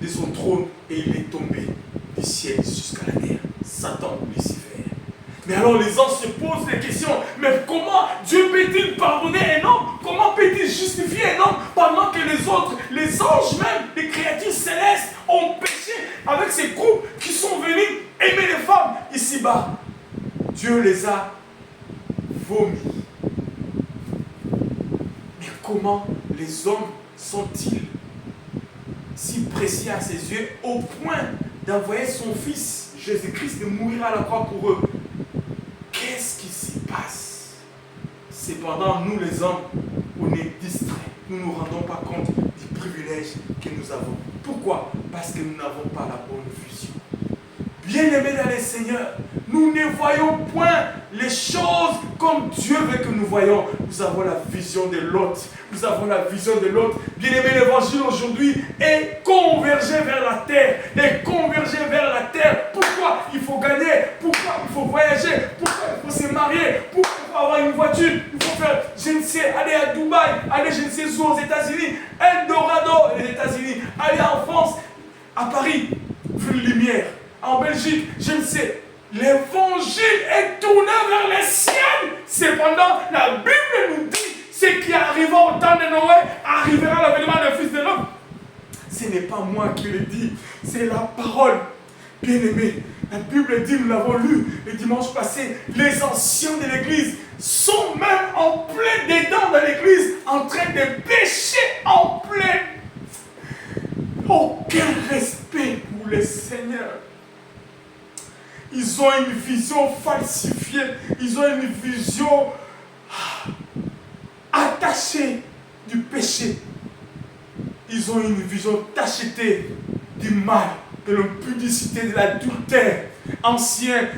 de son trône et il est tombé du ciel jusqu'à la terre. Satan, Lucifer. Mais alors les anges se posent des questions. Mais comment Dieu peut-il pardonner un homme? Comment peut-il justifier un homme pendant que les autres, les anges même, les créatures célestes ont péché avec ces groupes qui sont venus aimer les femmes ici-bas? Dieu les a vomis. Mais comment les hommes sont-ils si précieux à ses yeux au point d'envoyer son fils Jésus-Christ de mourir à la croix pour eux? Qu'est-ce qui s'y passe? Cependant, nous les hommes, on est distraits. Nous ne nous rendons pas compte du privilège que nous avons. Pourquoi? Parce que nous n'avons pas la bonne vision. Bien-aimés dans le Seigneur, nous ne voyons point les choses comme Dieu veut que nous voyons. Nous avons la vision de l'autre. Nous avons la vision de l'autre. Bien-aimé, l'évangile aujourd'hui est convergé vers la terre. Est convergé vers la terre. Pourquoi il faut gagner? Pourquoi il faut voyager? Pourquoi il faut se marier? Pourquoi il faut avoir une voiture? Il faut faire, je ne sais, aller à Dubaï, aller je ne sais où aux États-Unis, Eldorado, les États-Unis, aller en France, à Paris, vu la lumière. En Belgique, je ne sais. L'évangile est tourné vers les ciels. Cependant, la Bible nous dit ce qui arrivera au temps de Noé arrivera à l'avènement du Fils de l'homme. Ce n'est pas moi qui le dis, c'est la parole. Bien-aimé, la Bible dit, nous l'avons lu le dimanche passé, les anciens de l'Église sont même en plein dedans dans l'Église, en train de pécher en plein. Aucun respect pour le Seigneur. Ils ont une vision falsifiée. Ils ont une vision attachée du péché. Ils ont une vision tachetée du mal, de l'impudicité, de l'adultère. Anciens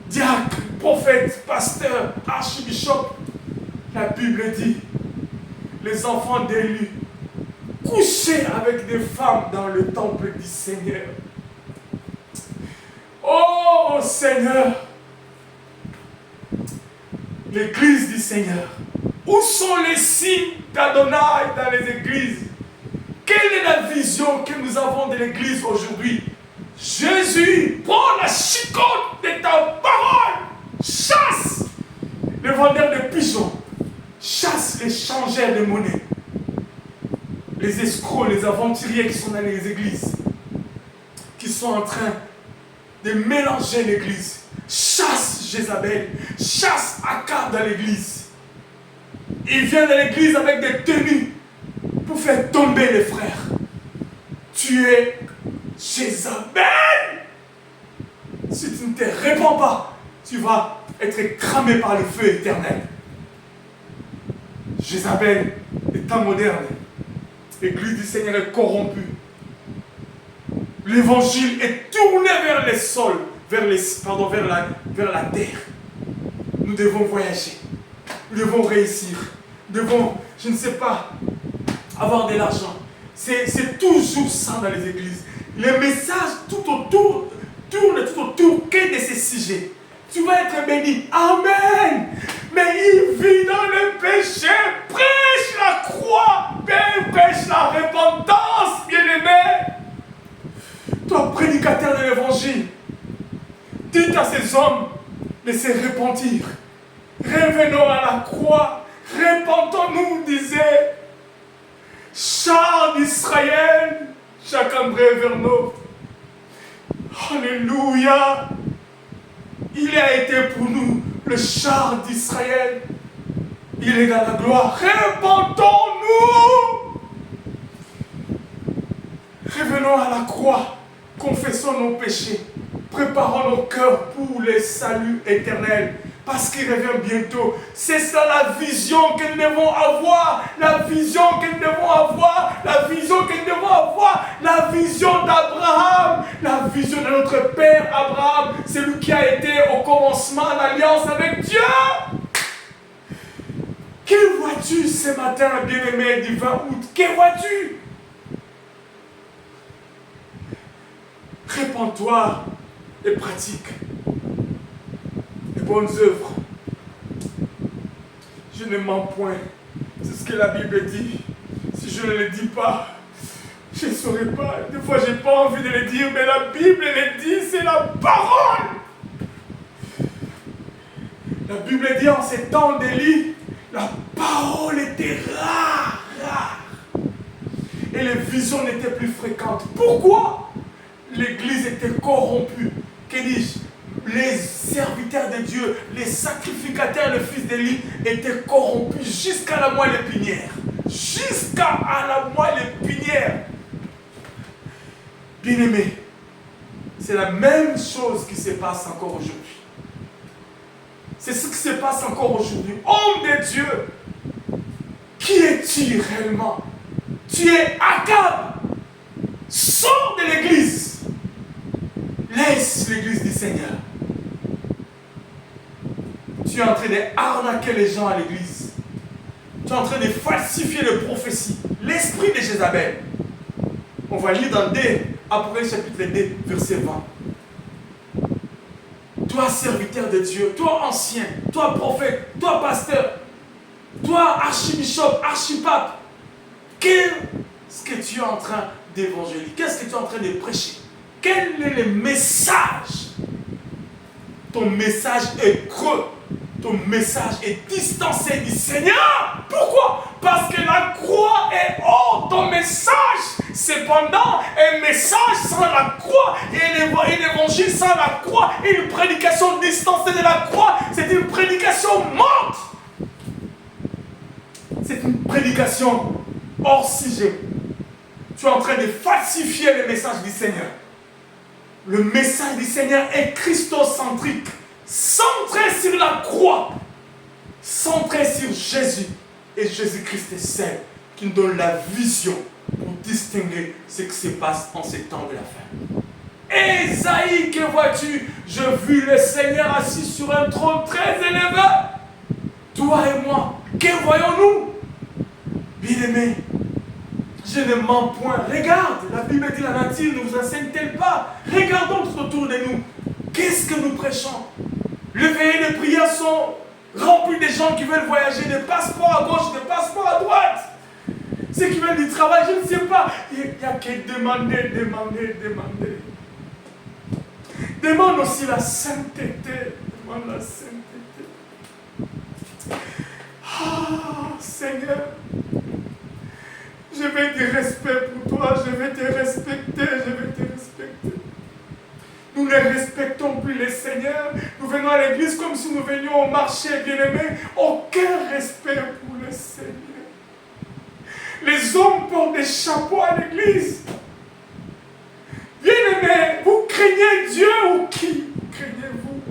diacres, prophètes, pasteurs, archibishops. La Bible dit, les enfants d'Élie couchaient avec des femmes dans le temple du Seigneur. Oh Seigneur, l'église du Seigneur, où sont les signes d'Adonai dans les églises? Quelle est la vision que nous avons de l'église aujourd'hui? Jésus, prends la chicotte de ta parole, chasse les vendeurs de pigeons, chasse les changeurs de monnaie, les escrocs, les aventuriers qui sont dans les églises, qui sont en train de mélanger l'église. Chasse Jézabel, chasse Akab dans l'église. Il vient de l'église avec des tenues pour faire tomber les frères. Tu es Jézabel. Si tu ne te répands pas, tu vas être cramé par le feu éternel. Jézabel, les temps modernes, l'église du Seigneur est corrompue. L'évangile est tourné vers les sols, vers la terre. Nous devons voyager. Nous devons réussir. Nous devons, je ne sais pas, avoir de l'argent. C'est toujours ça dans les églises. Les messages tout autour, tournent tout autour que de ces sujets. Tu vas être béni. Amen. Mais il vit dans le péché. Prêche la croix. Prêche la repentance, bien-aimé. Toi, prédicateur de l'évangile, dites à ces hommes de se repentir. Revenons à la croix. Repentons-nous, disait Charles d'Israël, Jacques-André Verneau. Alléluia. Il a été pour nous le Charles d'Israël. Il est dans la gloire. Repentons-nous. Revenons à la croix. Confessons nos péchés. Préparons nos cœurs pour les saluts éternels, parce qu'il revient bientôt. C'est ça la vision que nous devons avoir, la vision que nous devons avoir, la vision que nous devons avoir, la vision d'Abraham, la vision de notre Père Abraham, c'est lui qui a été au commencement en alliance avec Dieu. Que vois-tu ce matin, bien-aimé du 20 août? Que vois-tu? Répands-toi et pratique les bonnes œuvres. Je ne mens point. C'est ce que la Bible dit. Si je ne le dis pas, je ne saurais pas. Des fois, je n'ai pas envie de le dire, mais la Bible le dit, c'est la parole. La Bible dit en ces temps d'Élie, la parole était rare. Et les visions n'étaient plus fréquentes. Pourquoi? L'Église était corrompue. Que dis-je? Les serviteurs de Dieu, les sacrificateurs, le fils d'Élie, étaient corrompus jusqu'à la moelle épinière. Jusqu'à la moelle épinière. Bien-aimés, c'est la même chose qui se passe encore aujourd'hui. C'est ce qui se passe encore aujourd'hui. Homme de Dieu, qui es-tu réellement? Tu es Akab. Sors de l'église. Laisse l'église du Seigneur. Tu es en train d'arnaquer les gens à l'église. Tu es en train de falsifier les prophéties. L'esprit de Jézabel. On va lire dans Apocalypse chapitre 2, verset 20. Toi, serviteur de Dieu, toi, ancien, toi, prophète, toi, pasteur, toi, archibishop, archipape, qu'est-ce que tu es en train d'évangéliser? Qu'est-ce que tu es en train de prêcher? Quel est le message? Ton message est creux. Ton message est distancé du Seigneur. Pourquoi? Parce que la croix est hors ton message. Cependant, un message sans la croix et un évangile sans la croix et une prédication distancée de la croix, c'est une prédication morte. C'est une prédication hors sujet. Tu es en train de falsifier le message du Seigneur. Le message du Seigneur est christocentrique, centré sur la croix, centré sur Jésus. Et Jésus-Christ est celle qui nous donne la vision pour distinguer ce qui se passe en ces temps de la fin. Ésaïe, que vois-tu? Je vis le Seigneur assis sur un trône très élevé. Toi et moi, que voyons-nous? Bien-aimés, je ne mens point. Regarde, la Bible dit la nature ne vous enseigne-t-elle pas? Regardons tout autour de nous. Qu'est-ce que nous prêchons? Les veillées de prière sont remplies de gens qui veulent voyager, de passeports à gauche, de passeports à droite. Ceux qui veulent du travail, je ne sais pas. Il n'y a qu'à demander. Demande aussi la sainteté. Demande la sainteté. Ah, Seigneur. Je vais te respecter pour toi, je vais te respecter. Nous ne respectons plus le Seigneur. Nous venons à l'église comme si nous venions au marché, bien-aimés. Aucun respect pour le Seigneur. Les hommes portent des chapeaux à l'église. Bien-aimés, vous craignez Dieu ou qui craignez-vous?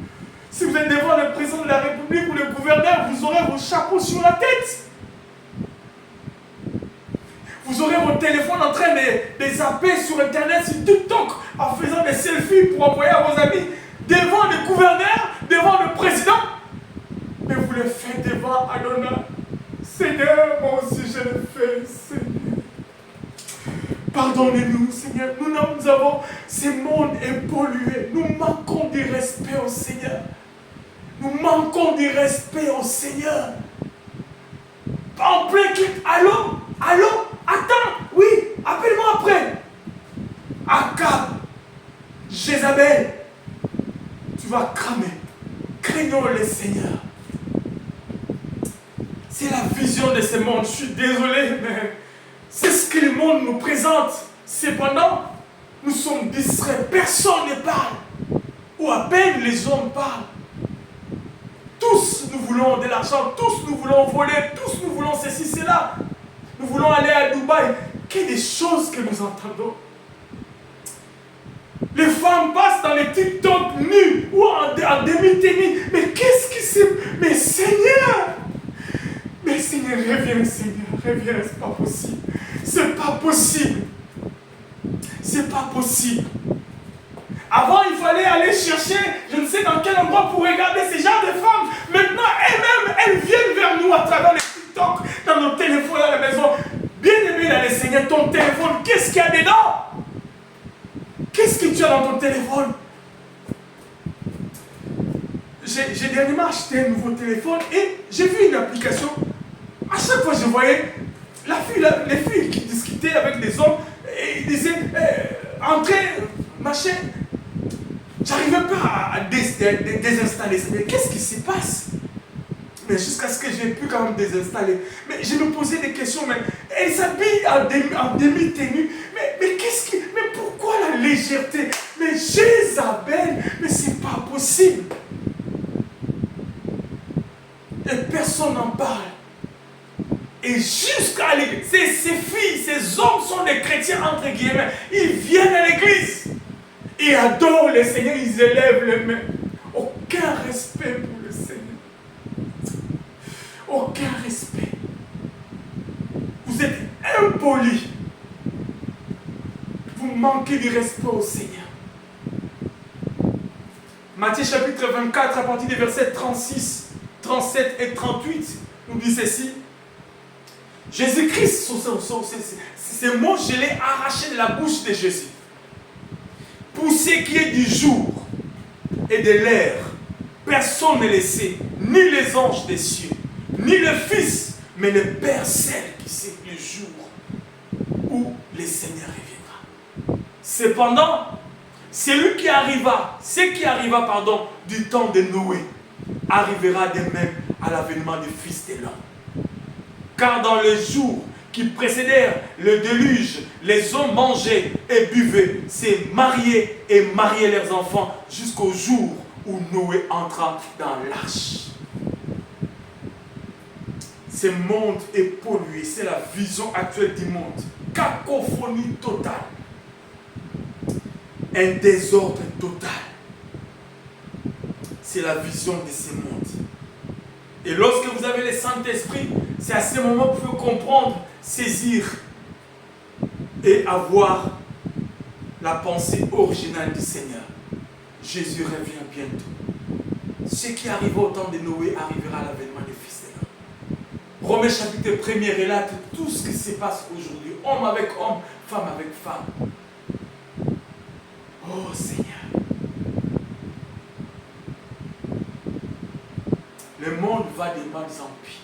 Si vous êtes devant le président de la République ou le gouverneur, vous aurez vos chapeaux sur la tête. Vous aurez votre téléphone en train de zapper sur Internet, sur TikTok, en faisant des selfies pour envoyer à vos amis, devant le gouverneur, devant le président. Mais vous le faites devant Adonai. Seigneur, moi aussi je le fais, Seigneur. Pardonnez-nous, Seigneur. Nous avons, ce monde est pollué. Nous manquons du respect au Seigneur. Nous manquons du respect au Seigneur. En plein culte, allô, attends, oui, appelle-moi après. Akab, Jézabel, tu vas cramer. Craignons le Seigneur. C'est la vision de ce monde. Je suis désolé, mais c'est ce que le monde nous présente. Cependant, nous sommes distraits. Personne ne parle. Ou à peine les hommes parlent. Tous nous voulons de l'argent, tous nous voulons voler, tous nous voulons ceci, cela. Nous voulons aller à Dubaï. Quelles des choses que nous entendons. Les femmes passent dans les TikTok nues ou en demi-tenue. Mais qu'est-ce qui s'est... Mais Seigneur, reviens, Seigneur, reviens, c'est pas possible. C'est pas possible. C'est pas possible. Avant, il fallait aller chercher, je ne sais dans quel endroit pour regarder ces genres de femmes. Maintenant, elles-mêmes, elles viennent vers nous à travers les TikTok, dans nos téléphones à la maison. Bien-aimé dans le Seigneur, ton téléphone, qu'est-ce qu'il y a dedans? Qu'est-ce que tu as dans ton téléphone? J'ai dernièrement acheté un nouveau téléphone et j'ai vu une application. À chaque fois, je voyais les filles qui discutaient avec des hommes et ils disaient entrez, machin. J'arrivais pas à désinstaller ça. Mais qu'est-ce qui se passe? Mais jusqu'à ce que j'ai pu quand même désinstaller. Mais je me posais des questions. Mais elle s'habille en demi-tenue. Mais pourquoi la légèreté? Mais Jézabel, mais c'est pas possible. Et personne n'en parle. Et jusqu'à l'église, ces filles, ces hommes sont des chrétiens entre guillemets. Ils viennent à l'église. Ils adorent le Seigneur, ils élèvent les mains. Aucun respect pour le Seigneur. Aucun respect. Vous êtes impolis. Vous manquez du respect au Seigneur. Matthieu chapitre 24, à partir des versets 36, 37 et 38, nous dit ceci. Jésus-Christ, ces mots, je l'ai arraché de la bouche de Jésus. Pour ce qui est du jour et de l'heure, personne ne le sait, ni les anges des cieux, ni le Fils, mais le Père seul qui sait le jour où le Seigneur reviendra. Cependant, ce qui arriva du temps de Noé, arrivera de même à l'avènement du Fils de l'homme. Car dans les jours qui précédèrent le déluge, les hommes mangeaient et buvaient, se mariaient et mariaient leurs enfants jusqu'au jour où Noé entra dans l'arche. Ce monde est pollué, c'est la vision actuelle du monde. Cacophonie totale. Un désordre total. C'est la vision de ce monde. Et lorsque vous avez le Saint-Esprit, c'est à ce moment que vous pouvez comprendre, saisir et avoir la pensée originale du Seigneur. Jésus revient bientôt. Ce qui arriva au temps de Noé arrivera à l'avènement du Fils de l'homme. Romains chapitre 1er relate tout ce qui se passe aujourd'hui, homme avec homme, femme avec femme. Oh Seigneur. Le monde va de mal en pis.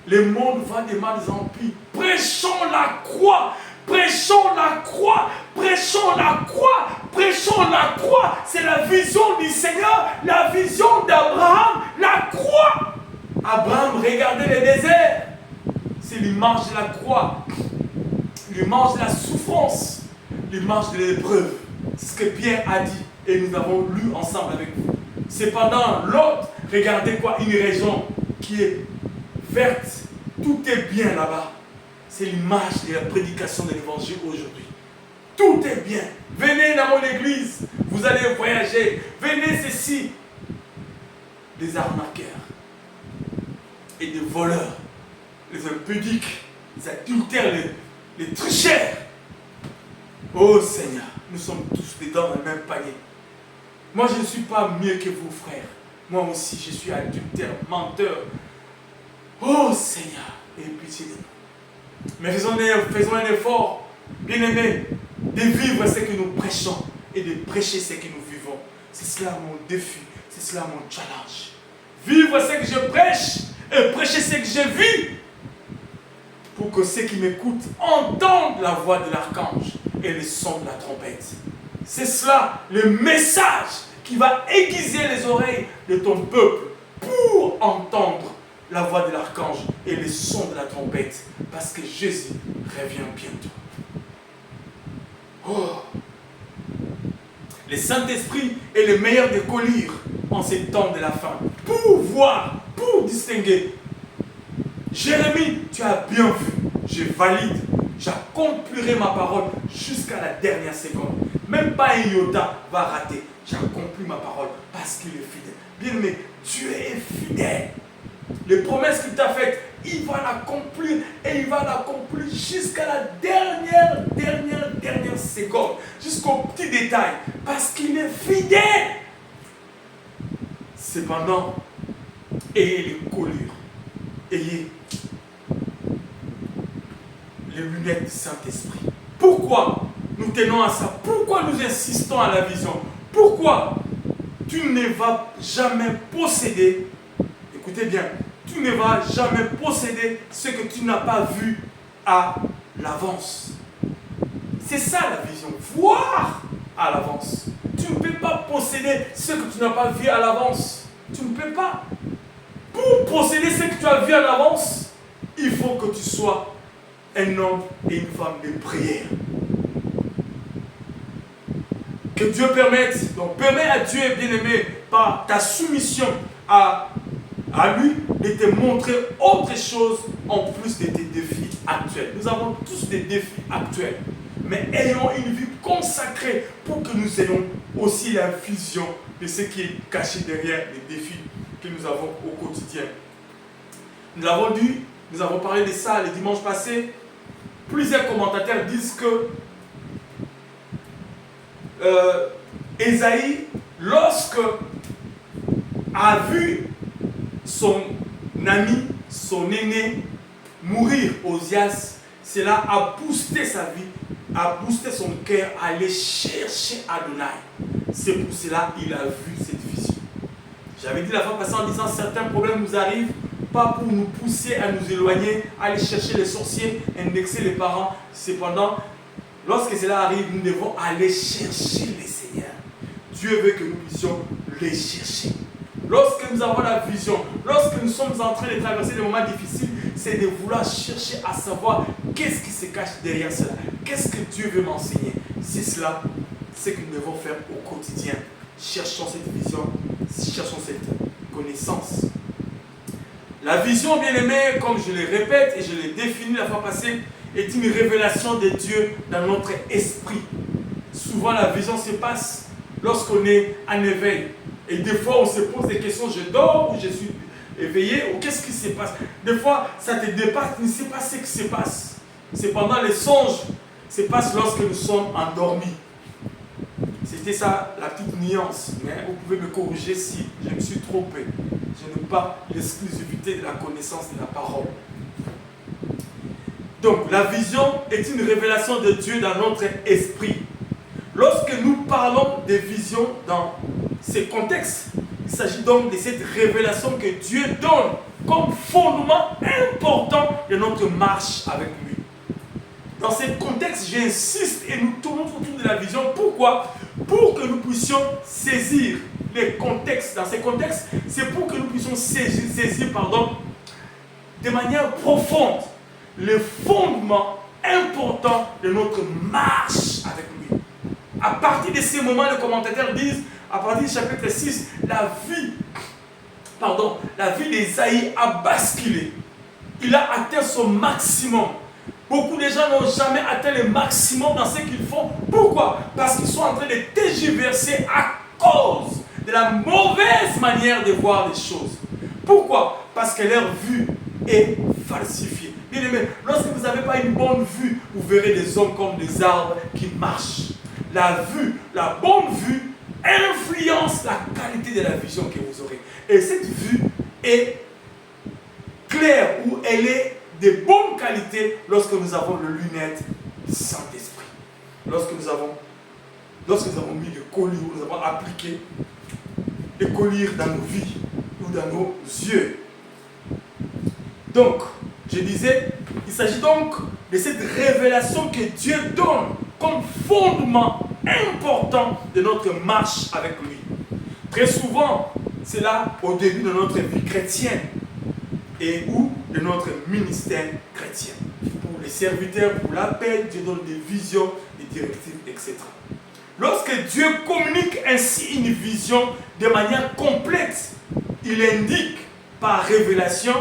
Le monde va de mal en pis. Prêchons la croix. Prêchons la croix. Prêchons la croix. Prêchons la croix. C'est la vision du Seigneur. La vision d'Abraham. La croix. Abraham regardait le désert. C'est l'image de la croix. L'image de la souffrance. L'image de l'épreuve. C'est ce que Pierre a dit. Et nous avons lu ensemble avec vous. Cependant, l'autre, regardez quoi, une région qui est verte, tout est bien là-bas. C'est l'image de la prédication de l'évangile aujourd'hui. Tout est bien. Venez dans mon église, vous allez voyager. Venez ceci. Des arnaqueurs et des voleurs, les impudiques, les adultères, les tricheurs. Oh Seigneur, nous sommes tous dedans dans le même panier. Moi, je ne suis pas mieux que vous, frères. Moi aussi, je suis adultère, menteur. Oh Seigneur, aie pitié de nous. Mais faisons un effort, bien-aimés, de vivre ce que nous prêchons et de prêcher ce que nous vivons. C'est cela mon défi, c'est cela mon challenge. Vivre ce que je prêche et prêcher ce que je vis pour que ceux qui m'écoutent entendent la voix de l'archange et le son de la trompette. C'est cela le message qui va aiguiser les oreilles de ton peuple pour entendre la voix de l'archange et le son de la trompette, parce que Jésus revient bientôt. Oh! Le Saint-Esprit est le meilleur des collyres en ces temps de la fin, pour voir, pour distinguer. Jérémie, tu as bien vu, je valide, j'accomplirai ma parole jusqu'à la dernière seconde. même pas un iota va rater. J'ai accompli ma parole parce qu'il est fidèle. Bien aimé, Dieu est fidèle. Les promesses qu'il t'a faites, il va l'accomplir et il va l'accomplir jusqu'à la dernière seconde, jusqu'au petit détail, parce qu'il est fidèle. Cependant, ayez les collures, ayez les lunettes du Saint-Esprit. Pourquoi nous tenons à ça? Pourquoi nous insistons à la vision? Pourquoi tu ne vas jamais posséder, écoutez bien, tu ne vas jamais posséder ce que tu n'as pas vu à l'avance. C'est ça la vision, voir à l'avance. Tu ne peux pas posséder ce que tu n'as pas vu à l'avance. Tu ne peux pas. Pour posséder ce que tu as vu à l'avance, il faut que tu sois un homme et une femme de prière. Que Dieu permette, donc permets à Dieu, bien-aimé, par ta soumission à lui, de te montrer autre chose en plus de tes défis actuels. Nous avons tous des défis actuels, mais ayons une vie consacrée pour que nous ayons aussi la vision de ce qui est caché derrière les défis que nous avons au quotidien. Nous avons parlé de ça le dimanche passé. Plusieurs commentateurs disent que Ésaïe, lorsque a vu son ami, son aîné mourir, Osias, cela a boosté sa vie, a boosté son cœur à aller chercher Adonai. C'est pour cela qu'il a vu cette vision. J'avais dit la fois passée en disant certains problèmes nous arrivent pas pour nous pousser à nous éloigner, à aller chercher les sorciers, indexer les parents. Cependant, lorsque cela arrive, nous devons aller chercher les seigneurs. Dieu veut que nous puissions les chercher. Lorsque nous avons la vision, lorsque nous sommes en train de traverser des moments difficiles, c'est de vouloir chercher à savoir qu'est-ce qui se cache derrière cela. Qu'est-ce que Dieu veut m'enseigner? C'est cela, c'est ce que nous devons faire au quotidien. Cherchons cette vision, cherchons cette connaissance. La vision, bien aimée, comme je le répète et je l'ai défini la fois passée, est une révélation de Dieu dans notre esprit. Souvent, la vision se passe lorsqu'on est en éveil. Et des fois, on se pose des questions, je dors ou je suis éveillé, ou qu'est-ce qui se passe? Des fois, ça te dépasse, tu ne sais pas ce qui se passe. Cependant, les songes se passent lorsque nous sommes endormis. C'était ça, la petite nuance. Mais vous pouvez me corriger si je me suis trompé. Je n'ai pas l'exclusivité de la connaissance de la parole. Donc, la vision est une révélation de Dieu dans notre esprit. Lorsque nous parlons de vision dans ces contextes, il s'agit donc de cette révélation que Dieu donne comme fondement important de notre marche avec lui. Dans ce contexte, j'insiste et nous tournons autour de la vision. Pourquoi? Pour que nous puissions saisir les contextes. Dans ces contextes, c'est pour que nous puissions saisir de manière profonde le fondement important de notre marche avec lui. À partir de ces moments, les commentateurs disent, à partir du chapitre 6, la vie d'Ésaïe a basculé. Il a atteint son maximum. Beaucoup de gens n'ont jamais atteint le maximum dans ce qu'ils font. Pourquoi? Parce qu'ils sont en train de tergiverser à cause de la mauvaise manière de voir les choses. Pourquoi? Parce que leur vue est falsifiée. Bien aimé, lorsque vous n'avez pas une bonne vue, vous verrez des hommes comme des arbres qui marchent. La vue, la bonne vue, influence la qualité de la vision que vous aurez. Et cette vue est claire ou elle est de bonne qualité lorsque nous avons le lunette du Saint-Esprit. Lorsque nous avons mis le collier, nous avons appliqué le collier dans nos vies ou dans nos yeux. Donc, je disais, il s'agit donc de cette révélation que Dieu donne comme fondement important de notre marche avec lui. Très souvent, c'est là au début de notre vie chrétienne et ou de notre ministère chrétien. Pour les serviteurs, pour l'appel, Dieu donne des visions, des directives, etc. Lorsque Dieu communique ainsi une vision de manière complète, il indique par révélation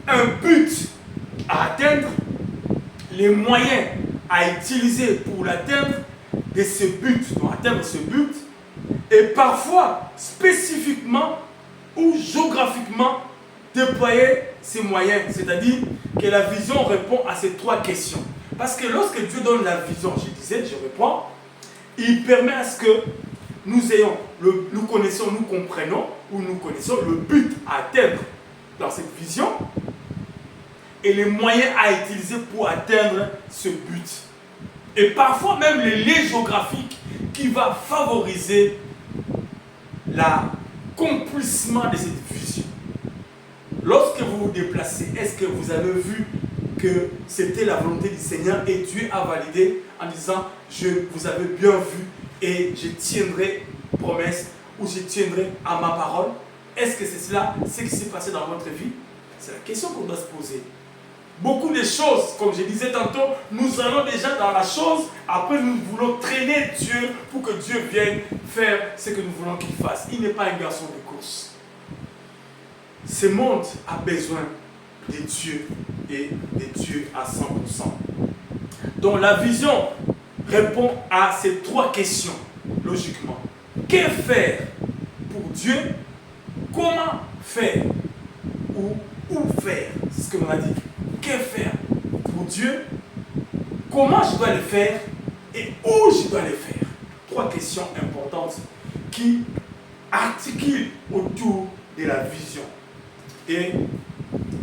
un but à atteindre, les moyens à utiliser pour l'atteindre de ce but, donc atteindre ce but, et parfois spécifiquement ou géographiquement déployer ses moyens. C'est-à-dire que la vision répond à ces trois questions. Parce que lorsque Dieu donne la vision, je disais, je réponds, il permet à ce que nous ayons, nous connaissons, nous comprenons, ou nous connaissons le but à atteindre dans cette vision et les moyens à utiliser pour atteindre ce but. Et parfois même les liens géographiques qui va favoriser l'accomplissement de cette vision. Lorsque vous vous déplacez, est-ce que vous avez vu que c'était la volonté du Seigneur et Dieu a validé en disant vous avez bien vu et je tiendrai promesse ou je tiendrai à ma parole? Est-ce que c'est cela, ce qui s'est passé dans votre vie? C'est la question qu'on doit se poser. Beaucoup de choses, comme je disais tantôt, nous allons déjà dans la chose, après nous voulons traîner Dieu pour que Dieu vienne faire ce que nous voulons qu'il fasse. Il n'est pas un garçon de course. Ce monde a besoin de Dieu et de Dieu à 100%. Donc la vision répond à ces trois questions, logiquement. Que faire pour Dieu? Comment faire? Ou où faire? C'est ce que l'on a dit. Que faire pour Dieu? Comment je dois le faire? Et où je dois le faire? Trois questions importantes qui articulent autour de la vision. Et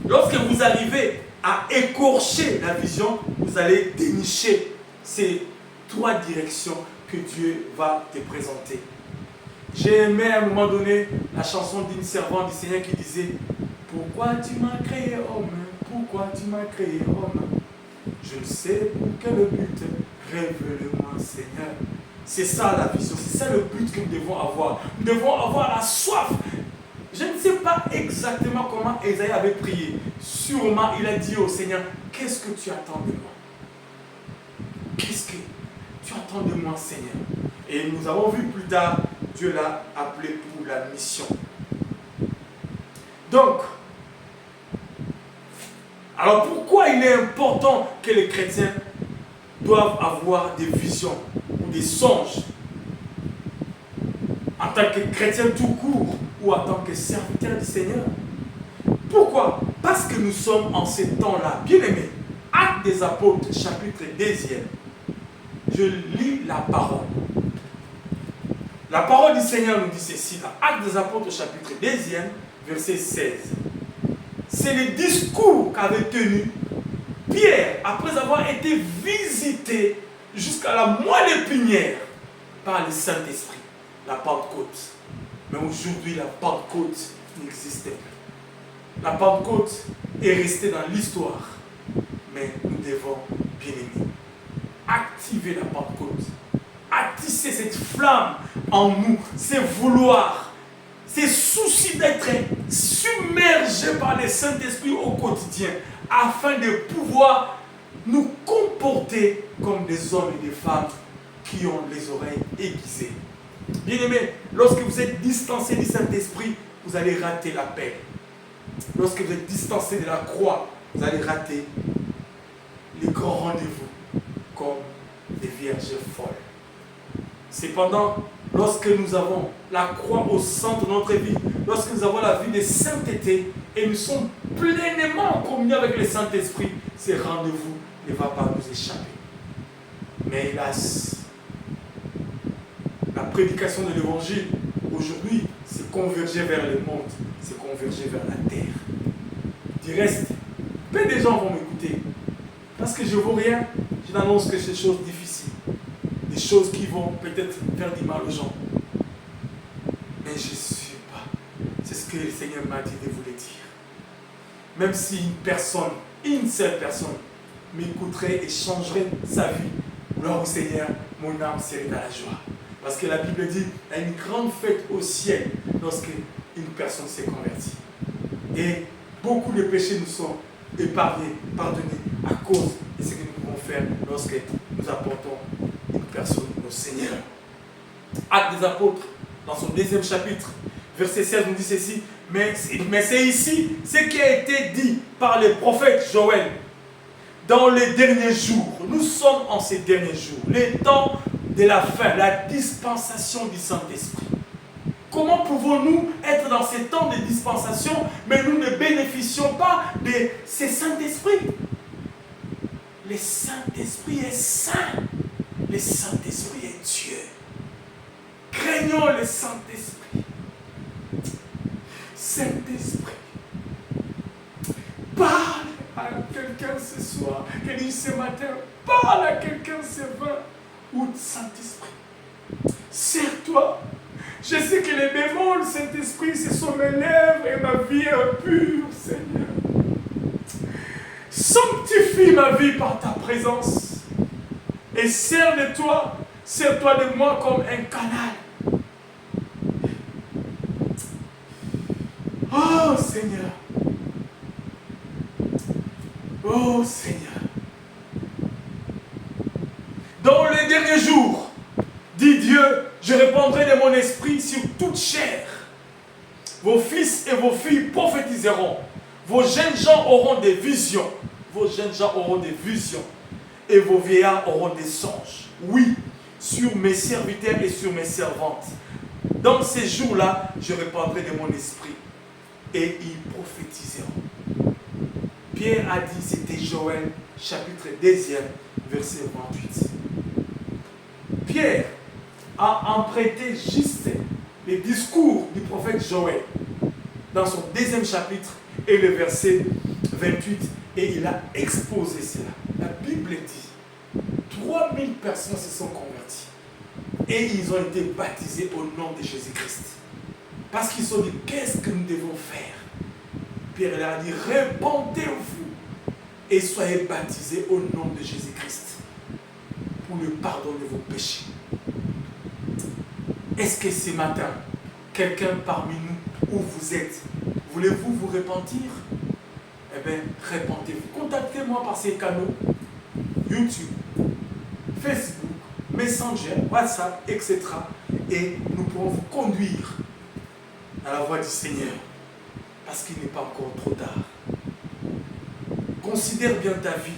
lorsque vous arrivez à écorcher la vision, vous allez dénicher ces trois directions que Dieu va te présenter. J'ai aimé à un moment donné la chanson d'une servante du Seigneur qui disait « Pourquoi tu m'as créé homme? Pourquoi tu m'as créé homme? Je ne sais pour quel but, révèle-moi Seigneur. » C'est ça la vision, c'est ça le but que nous devons avoir. Nous devons avoir la soif. Je ne sais pas exactement comment Ésaïe avait prié. Sûrement, il a dit au Seigneur, qu'est-ce que tu attends de moi? Qu'est-ce que tu attends de moi, Seigneur? Et nous avons vu plus tard, Dieu l'a appelé pour la mission. Donc, alors pourquoi il est important que les chrétiens doivent avoir des visions ou des songes en tant que chrétien tout court ou en tant que serviteur du Seigneur? Pourquoi? Parce que nous sommes en ces temps-là. Bien-aimés, Actes des Apôtres, chapitre 2e. Je lis la parole. La parole du Seigneur nous dit ceci dans Actes des Apôtres, chapitre 2e, verset 16. C'est le discours qu'avait tenu Pierre après avoir été visité jusqu'à la moelle épinière par le Saint-Esprit, la Pentecôte. Mais aujourd'hui, la Pentecôte n'existait plus. La Pentecôte est restée dans l'histoire. Mais nous devons, bien aimés, activer la Pentecôte. Attisser cette flamme en nous, c'est vouloir, c'est souci d'être submergé par le Saint-Esprit au quotidien afin de pouvoir nous comporter comme des hommes et des femmes qui ont les oreilles aiguisées. Bien-aimés, lorsque vous êtes distancé du Saint-Esprit, vous allez rater la paix. Lorsque vous êtes distancé de la croix, vous allez rater les grands rendez-vous comme des vierges folles. Cependant, lorsque nous avons la croix au centre de notre vie, lorsque nous avons la vie de sainteté et nous sommes pleinement en communion avec le Saint-Esprit, ces rendez-vous ne vont pas nous échapper. Mais hélas, la prédication de l'Évangile, aujourd'hui, c'est converger vers le monde, c'est converger vers la terre. Du reste, peu de gens vont m'écouter. Parce que je ne vaux rien, je n'annonce que ces choses difficiles. Des choses qui vont peut-être faire du mal aux gens. Mais je ne suis pas. C'est ce que le Seigneur m'a dit de vous le dire. Même si une seule personne, m'écouterait et changerait sa vie, gloire au Seigneur, mon âme serait à la joie. Parce que la Bible dit, il y a une grande fête au ciel lorsque une personne s'est convertie. Et beaucoup de péchés nous sont épargnés, pardonnés à cause de ce que nous pouvons faire lorsque nous apportons une personne au Seigneur. Actes des Apôtres, dans son 2e chapitre, verset 16, nous dit ceci, mais c'est ici ce qui a été dit par le prophète Joël dans les derniers jours. Nous sommes en ces derniers jours. Les temps de la fin, la dispensation du Saint-Esprit. Comment pouvons-nous être dans ces temps de dispensation, mais nous ne bénéficions pas de ces Saint-Esprit? Le Saint-Esprit est saint. Le Saint-Esprit est Dieu. Craignons le Saint-Esprit. Saint-Esprit, parle à quelqu'un ce soir, que dit ce matin, parle à quelqu'un ce soir. Ou Saint-Esprit, sers-toi. Je sais que les démons, Saint-Esprit, ce sont mes lèvres et ma vie impure, Seigneur. Sanctifie ma vie par ta présence. Et sers de toi, sers-toi de moi comme un canal. Oh Seigneur. Oh Seigneur. Dans les derniers jours, dit Dieu, je répandrai de mon esprit sur toute chair. Vos fils et vos filles prophétiseront. Vos jeunes gens auront des visions. Vos jeunes gens auront des visions. Et vos vieillards auront des songes. Oui, sur mes serviteurs et sur mes servantes. Dans ces jours-là, je répandrai de mon esprit. Et ils prophétiseront. Pierre a dit, c'était Joël, chapitre 2, verset 28. Pierre a emprunté juste les discours du prophète Joël dans son 2e chapitre et le verset 28, et il a exposé cela. La Bible dit 3000 personnes se sont converties et ils ont été baptisés au nom de Jésus-Christ. Parce qu'ils ont dit, qu'est-ce que nous devons faire? Pierre leur a dit, répandez-vous et soyez baptisés au nom de Jésus-Christ pour le pardon de vos péchés. Est-ce que ce matin, quelqu'un parmi nous, où vous êtes, voulez-vous vous repentir? Eh bien, répentez-vous. Contactez-moi par ces canaux, YouTube, Facebook, Messenger, WhatsApp, etc. Et nous pourrons vous conduire à la voie du Seigneur. Parce qu'il n'est pas encore trop tard. Considère bien ta vie.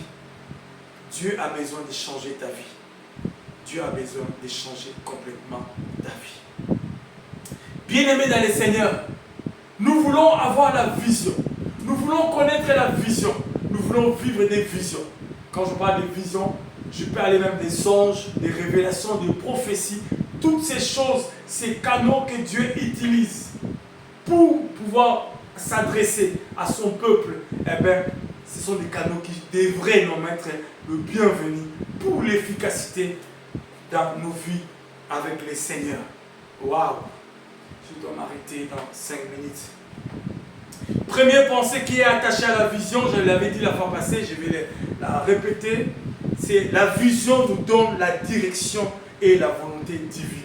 Dieu a besoin de changer ta vie. Dieu a besoin de changer complètement ta vie. Bien-aimés dans le Seigneur, nous voulons avoir la vision. Nous voulons connaître la vision. Nous voulons vivre des visions. Quand je parle de vision, je peux aller même des songes, des révélations, des prophéties. Toutes ces choses, ces canaux que Dieu utilise pour pouvoir s'adresser à son peuple, eh bien, ce sont des canaux qui devraient nous mettre le bienvenu pour l'efficacité dans nos vies avec le Seigneur. Waouh! Je dois m'arrêter dans 5 minutes. Première pensée qui est attachée à la vision, je l'avais dit la fois passée, je vais la répéter, c'est la vision nous donne la direction et la volonté divine.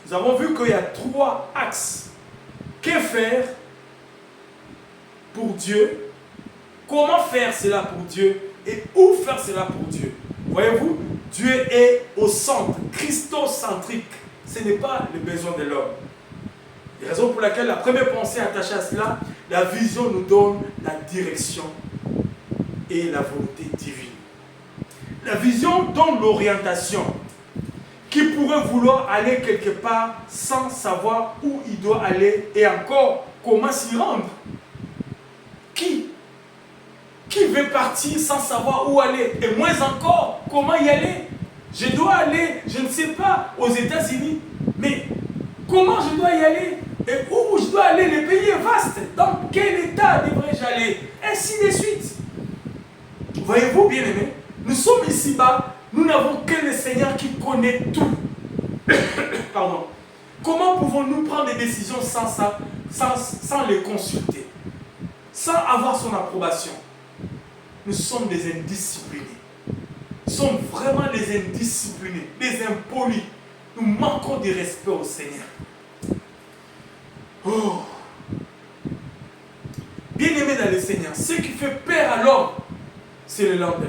Nous avons vu qu'il y a 3 axes. Que faire pour Dieu? Comment faire cela pour Dieu? Et où faire cela pour Dieu? Voyez-vous, Dieu est au centre, christocentrique. Ce n'est pas le besoin de l'homme. La raison pour laquelle la première pensée attachée à cela, la vision nous donne la direction et la volonté divine. La vision donne l'orientation. Qui pourrait vouloir aller quelque part sans savoir où il doit aller et encore comment s'y rendre? Qui veut partir sans savoir où aller? Et moins encore, comment y aller? Je dois aller, je ne sais pas, aux États-Unis. Mais comment je dois y aller? Et où je dois aller? Le pays est vaste. Dans quel état devrais-je aller? Ainsi de suite. Voyez-vous, bien-aimés, nous sommes ici-bas, nous n'avons que le Seigneur qui connaît tout. Pardon. Comment pouvons-nous prendre des décisions sans les consulter? Sans avoir son approbation? Nous sommes des indisciplinés. Nous sommes vraiment des indisciplinés, des impolis. Nous manquons de respect au Seigneur. Oh. Bien-aimé dans le Seigneur, ce qui fait peur à l'homme, c'est le lendemain.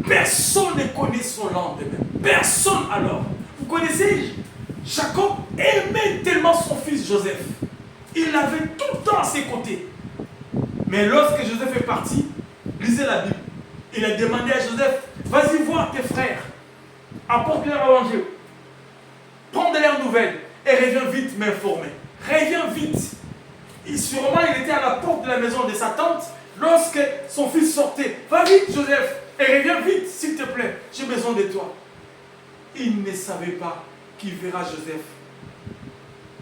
Personne ne connaît son lendemain. Personne alors. Vous connaissez, Jacob aimait tellement son fils Joseph. Il l'avait tout le temps à ses côtés. Mais lorsque Joseph est parti, lisez la Bible. Il a demandé à Joseph, vas-y voir tes frères. apporte-leur à manger, prends de leurs nouvelles et reviens vite m'informer. Reviens vite. Et sûrement, il était à la porte de la maison de sa tante lorsque son fils sortait. Va vite, Joseph, et reviens vite, s'il te plaît. J'ai besoin de toi. Il ne savait pas qu'il verra Joseph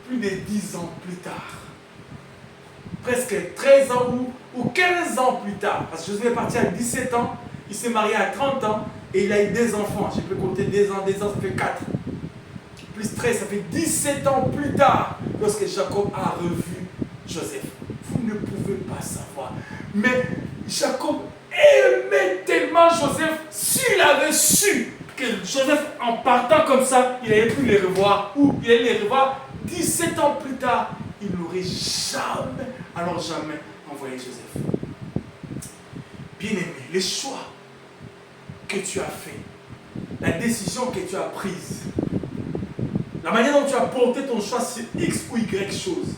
plus de 10 ans plus tard. Presque 13 ans ou 15 ans plus tard. Parce que Joseph est parti à 17 ans, il s'est marié à 30 ans et il a eu des enfants. Je peux compter des ans, ça fait 4. Plus 13, ça fait 17 ans plus tard, lorsque Jacob a revu Joseph. Vous ne pouvez pas savoir. Mais Jacob aimait tellement Joseph, s'il avait su que Joseph, en partant comme ça, il n'allait plus les revoir, ou il allait les revoir 17 ans plus tard, il n'aurait jamais, alors jamais envoyé Joseph. Bien-aimé, les choix que tu as fait, la décision que tu as prise, la manière dont tu as porté ton choix sur X ou Y chose,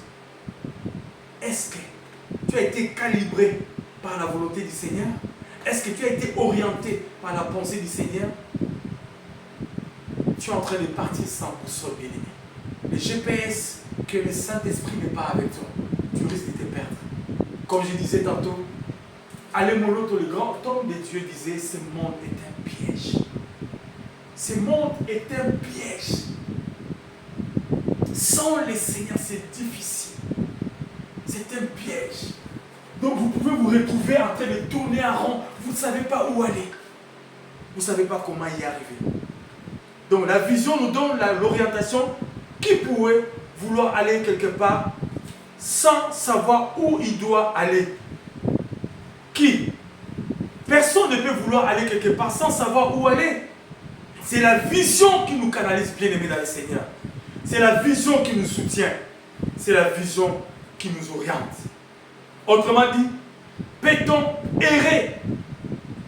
est-ce que tu as été calibré par la volonté du Seigneur? Est-ce que tu as été orienté par la pensée du Seigneur? Tu es en train de partir sans boussole, bien-aimé. Le GPS que le Saint-Esprit n'est pas avec toi, tu risques de te perdre. Comme je disais tantôt, Alemoloto, le grand homme de Dieu, disait: ce monde est un piège. Ce monde est un piège. Sans le Seigneur, c'est difficile. C'est un piège. Donc vous pouvez vous retrouver en train de tourner en rond. Vous ne savez pas où aller. Vous ne savez pas comment y arriver. Donc la vision nous donne l'orientation. Qui pourrait vouloir aller quelque part sans savoir où il doit aller? Qui? Personne ne peut vouloir aller quelque part sans savoir où aller. C'est la vision qui nous canalise, bien aimés dans le Seigneur. C'est la vision qui nous soutient. C'est la vision qui nous oriente. Autrement dit, peut-on errer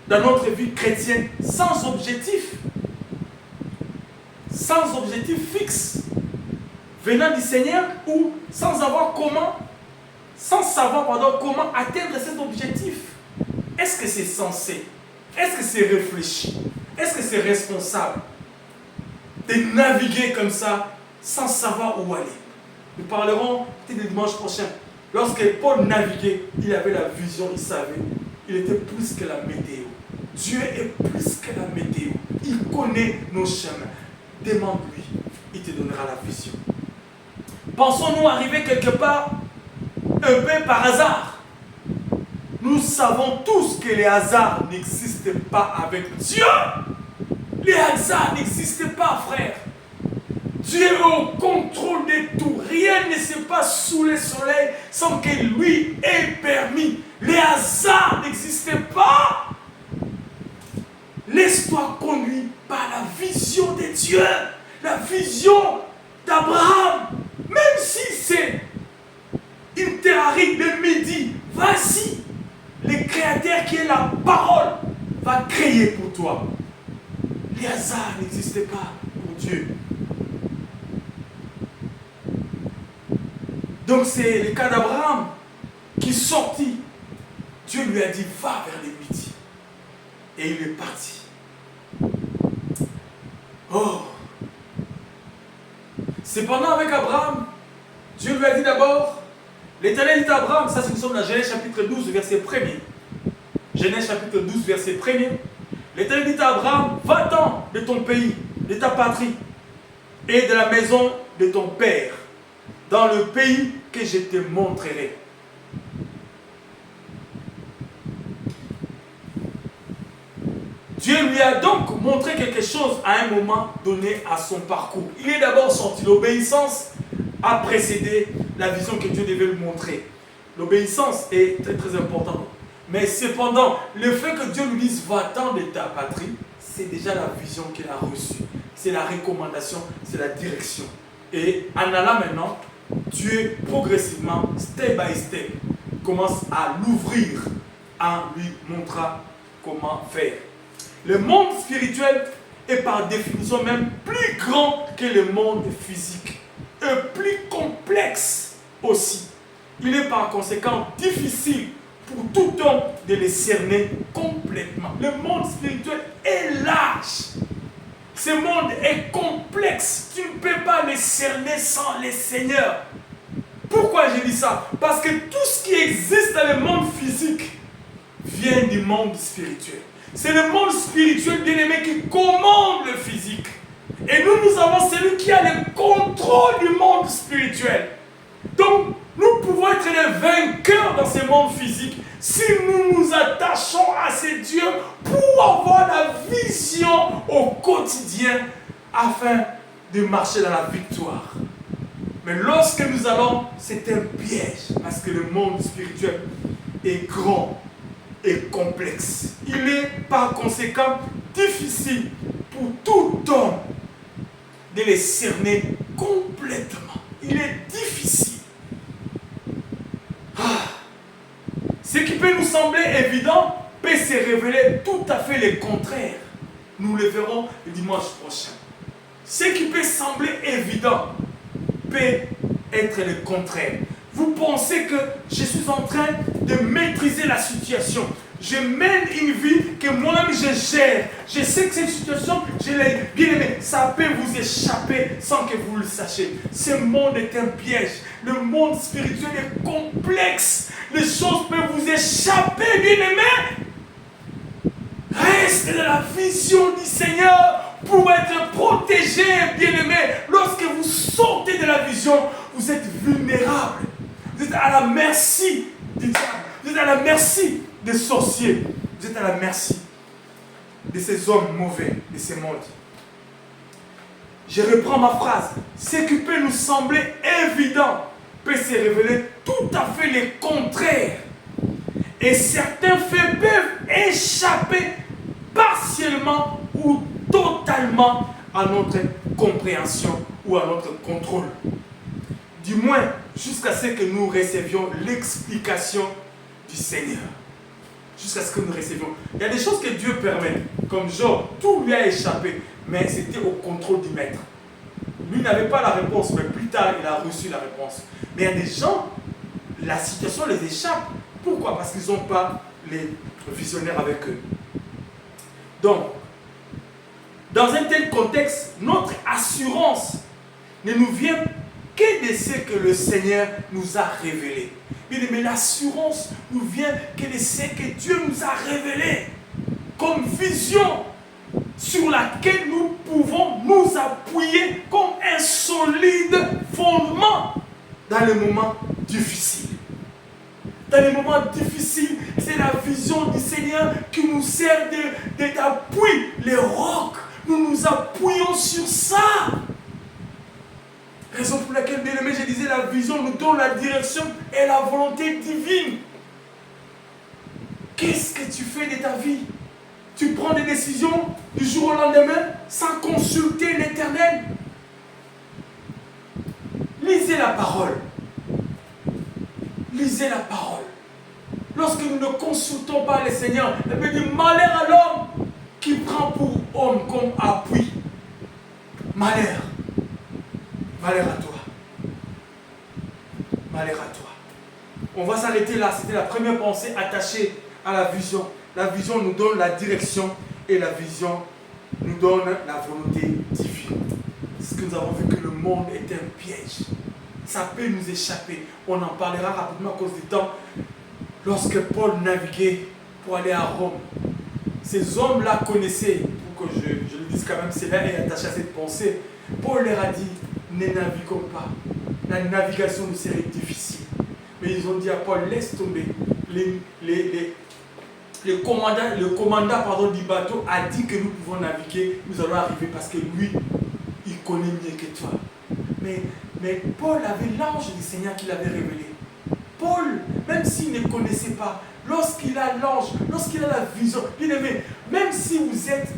dans notre vie chrétienne sans objectif? Sans objectif fixe, venant du Seigneur, ou sans savoir comment atteindre cet objectif? Est-ce que c'est sensé? Est-ce que c'est réfléchi? Est-ce que c'est responsable de naviguer comme ça sans savoir où aller? Nous parlerons peut-être le dimanche prochain. Lorsque Paul naviguait, il avait la vision, il savait. Il était plus que la météo. Dieu est plus que la météo. Il connaît nos chemins. Demande-lui, il te donnera la vision. Pensons-nous arriver quelque part un peu par hasard? Nous savons tous que les hasards n'existent pas avec Dieu. Les hasards n'existent pas, frère. Dieu est au contrôle de tout. Rien ne se passe sous le soleil sans que lui ait permis. Les hasards n'existent pas. Laisse-toi conduire par la vision de Dieu. La vision d'Abraham. Même si c'est une terre aride de midi, vas-y. Le Créateur qui est la parole va créer pour toi. Les hasards n'existent pas pour Dieu. Donc c'est le cas d'Abraham qui sortit. Dieu lui a dit: va vers les midi. Et il est parti. Oh! Cependant, avec Abraham, Dieu lui a dit d'abord, l'Éternel dit à Abraham, ça c'est nous sommes dans Genèse chapitre 12, verset 1er. Genèse chapitre 12, verset 1er. L'Éternel dit à Abraham: va-t'en de ton pays, de ta patrie, et de la maison de ton père, dans le pays que je te montrerai. Dieu lui a donc montré quelque chose à un moment donné à son parcours. Il est d'abord sorti. L'obéissance a précédé la vision que Dieu devait lui montrer. L'obéissance est très très importante. Mais cependant, le fait que Dieu lui dise: va-t'en de ta patrie, c'est déjà la vision qu'il a reçue. C'est la recommandation, c'est la direction. Et en allant maintenant, Dieu progressivement, step by step, commence à l'ouvrir en lui montrant comment faire. Le monde spirituel est par définition même plus grand que le monde physique et plus complexe aussi. Il est par conséquent difficile pour tout homme de les cerner complètement. Le monde spirituel est large. Ce monde est complexe. Tu ne peux pas les cerner sans les seigneurs. Pourquoi je dis ça? Parce que tout ce qui existe dans le monde physique vient du monde spirituel. C'est le monde spirituel, bien-aimé, qui commande le physique. Et nous avons celui qui a le contrôle du monde spirituel. Donc, nous pouvons être les vainqueurs dans ce monde physique si nous nous attachons à ces dieux pour avoir la vision au quotidien afin de marcher dans la victoire. Mais lorsque nous allons, c'est un piège parce que le monde spirituel est grand et complexe. Il est par conséquent difficile pour tout homme de les cerner complètement. Il est difficile. Ce qui peut nous sembler évident peut se révéler tout à fait le contraire. Nous le verrons le dimanche prochain. Ce qui peut sembler évident peut être le contraire. Vous pensez que je suis en train de maîtriser la situation. Je mène une vie que moi-même je gère. Je sais que cette situation, je l'ai bien aimée. Ça peut vous échapper sans que vous le sachiez. Ce monde est un piège. Le monde spirituel est complexe. Les choses peuvent vous échapper, bien aimé. Reste dans la vision du Seigneur pour être protégé, bien aimé. Lorsque vous sortez de la vision, vous êtes vulnérable. Vous êtes à la merci du diable. Vous êtes à la merci des sorciers. Vous êtes à la merci de ces hommes mauvais de ce monde. Je reprends ma phrase. Ce qui peut nous sembler évident peut se révéler tout à fait le contraire. Et certains faits peuvent échapper partiellement ou totalement à notre compréhension ou à notre contrôle. Du moins, jusqu'à ce que nous recevions l'explication du Seigneur. Jusqu'à ce que nous recevions. Il y a des choses que Dieu permet. Comme Job, tout lui a échappé. Mais c'était au contrôle du maître. Lui n'avait pas la réponse, mais plus tard, il a reçu la réponse. Mais il y a des gens, la situation les échappe. Pourquoi? Parce qu'ils n'ont pas les visionnaires avec eux. Donc, dans un tel contexte, notre assurance ne nous vient que de ce que le Seigneur nous a révélé. Mais l'assurance nous vient que de ce que Dieu nous a révélé comme vision sur laquelle nous pouvons nous appuyer comme un solide fondement dans les moments difficiles. Dans les moments difficiles, c'est la vision du Seigneur qui nous sert d'appui. Les rocs, nous nous appuyons sur ça. Raison pour laquelle, bien aimé, je disais, la vision nous donne la direction et la volonté divine. Qu'est-ce que tu fais de ta vie? Tu prends des décisions du jour au lendemain sans consulter l'Éternel. Lisez la parole. Lisez la parole. Lorsque nous ne consultons pas le Seigneur, il veut dire malheur à l'homme qui prend pour homme comme appui. Malheur. Malheur à toi. Malheur à toi. On va s'arrêter là. C'était la première pensée attachée à la vision. La vision nous donne la direction et la vision nous donne la volonté divine. C'est ce que nous avons vu, que le monde est un piège. Ça peut nous échapper. On en parlera rapidement à cause du temps. Lorsque Paul naviguait pour aller à Rome, ces hommes-là connaissaient, pour que je le dise quand même, cela est attaché à cette pensée. Paul leur a dit, ne naviguons pas. La navigation nous serait difficile. Mais ils ont dit à Paul, laisse tomber. Le commandant du bateau a dit que nous pouvons naviguer, nous allons arriver parce que lui, il connaît mieux que toi. Mais Paul avait l'ange du Seigneur qui l'avait révélé. Paul, même s'il ne connaissait pas, lorsqu'il a l'ange, lorsqu'il a la vision, bien aimé, même si vous êtes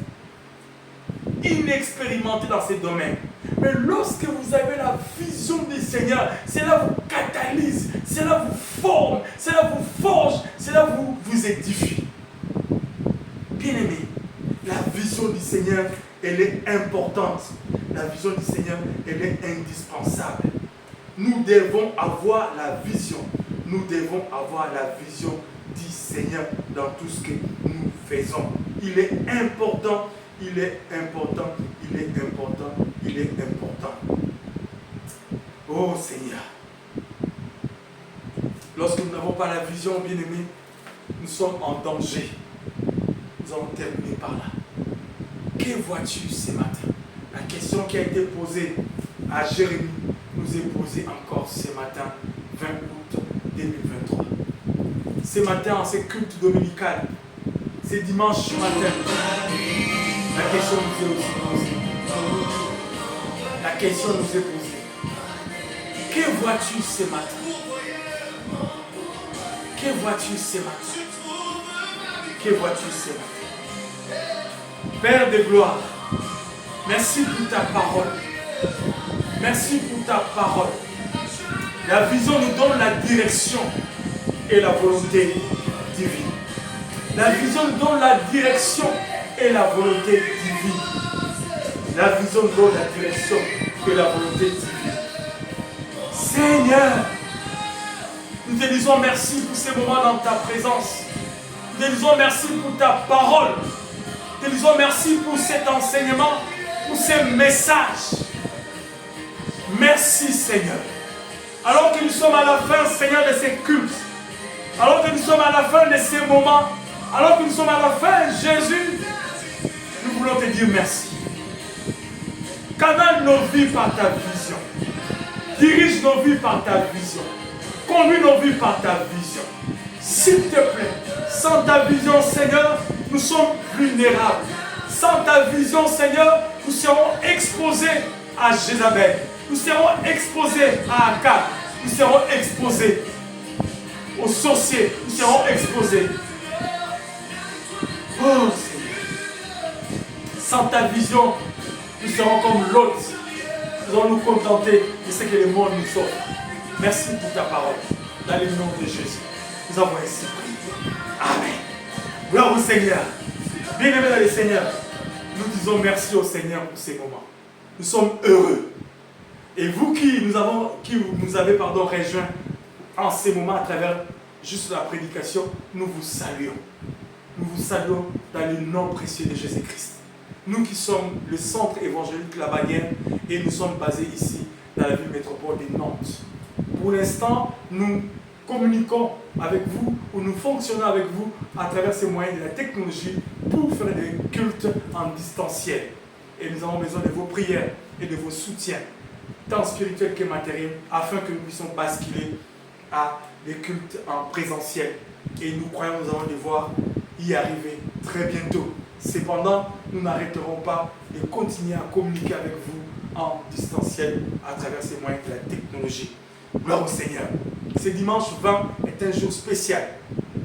inexpérimenté dans ces domaines, mais lorsque vous avez la vision du Seigneur, cela vous catalyse, cela vous forme, cela vous forge, cela vous édifie. Bien aimé, la vision du Seigneur, elle est importante. La vision du Seigneur, elle est indispensable. Nous devons avoir la vision. Nous devons avoir la vision du Seigneur dans tout ce que nous faisons. Il est important Il est important, il est important, il est important. Oh Seigneur, lorsque nous n'avons pas la vision, bien-aimés, nous sommes en danger. Nous allons terminer par là. Que vois-tu ce matin? La question qui a été posée à Jérémie nous est posée encore ce matin, 20 août 2023. Ce matin, en ce culte dominical, ce dimanche matin, la question nous est aussi posée. La question nous est posée. Que vois-tu ce matin? Que vois-tu ce matin? Que vois-tu ce matin? Père de gloire, merci pour ta parole. Merci pour ta parole. La vision nous donne la direction et la volonté divine. La vision nous donne la direction et la volonté divine. La vision nous donne la direction et la volonté divine. Seigneur, nous te disons merci pour ces moments dans ta présence. Nous te disons merci pour ta parole. Nous te disons merci pour cet enseignement, pour ces messages. Merci Seigneur. Alors que nous sommes à la fin, Seigneur, de ces cultes, alors que nous sommes à la fin de ces moments, alors que nous sommes à la fin, Jésus, nous voulons te dire merci. Canal nos vies par ta vision. Dirige nos vies par ta vision. Conduis nos vies par ta vision. S'il te plaît, sans ta vision, Seigneur, nous sommes vulnérables. Sans ta vision, Seigneur, nous serons exposés à Jézabel. Nous serons exposés à Akab. Nous serons exposés aux sorciers. Nous serons exposés. Oh Seigneur. Sans ta vision, nous serons comme l'autre. Nous allons nous contenter de ce que le monde nous offre. Merci pour ta parole. Dans le nom de Jésus, nous avons ainsi prié. Amen. Gloire au Seigneur. Bien-aimés dans le Seigneur, nous disons merci au Seigneur pour ces moments. Nous sommes heureux. Et vous qui nous avez rejoints en ces moments à travers juste la prédication, nous vous saluons. Nous vous saluons dans le nom précieux de Jésus-Christ. Nous qui sommes le centre évangélique La Baguette et nous sommes basés ici dans la ville métropole de Nantes. Pour l'instant, nous communiquons avec vous ou nous fonctionnons avec vous à travers ces moyens de la technologie pour faire des cultes en distanciel. Et nous avons besoin de vos prières et de vos soutiens, tant spirituels que matériels, afin que nous puissions basculer à des cultes en présentiel. Et nous croyons que nous allons devoir y arriver très bientôt. Cependant, nous n'arrêterons pas de continuer à communiquer avec vous en distanciel à travers ces moyens de la technologie. Gloire au Seigneur. Ce dimanche 20 est un jour spécial.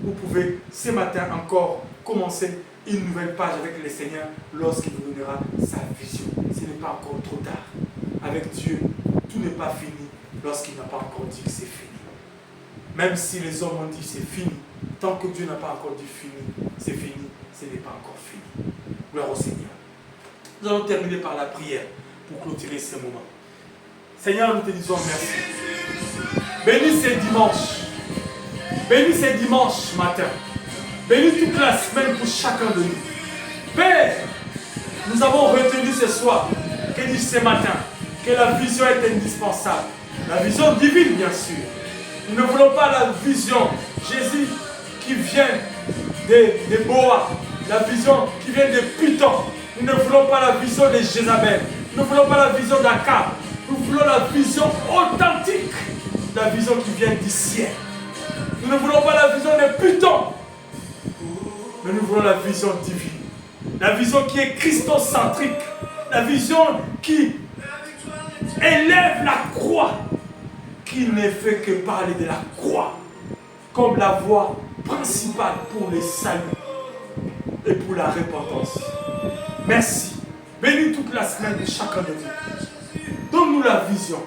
Vous pouvez ce matin encore commencer une nouvelle page avec le Seigneur lorsqu'il vous donnera sa vision. Ce n'est pas encore trop tard. Avec Dieu, tout n'est pas fini lorsqu'il n'a pas encore dit que c'est fini. Même si les hommes ont dit c'est fini, tant que Dieu n'a pas encore dit fini, c'est fini, ce n'est pas encore fini. Gloire au Seigneur. Nous allons terminer par la prière pour clôturer ce moment. Seigneur, nous te disons merci. Bénis ces dimanches. Bénis ces dimanches matin. Bénis toute la semaine pour chacun de nous. Père, nous avons retenu ce soir, que dit ce matin, que la vision est indispensable. La vision divine, bien sûr. Nous ne voulons pas la vision, Jésus, qui vient de Boa, la vision qui vient de Python. Nous ne voulons pas la vision de Jézabel. Nous ne voulons pas la vision d'Akab. Nous voulons la vision authentique, la vision qui vient du ciel. Nous ne voulons pas la vision de Python, mais nous voulons la vision divine. La vision qui est christocentrique. La vision qui élève la croix, qui ne fait que parler de la croix comme la voie principale pour le salut et pour la repentance. Merci. Bénis toute la semaine de chacun de nous. Donne-nous la vision,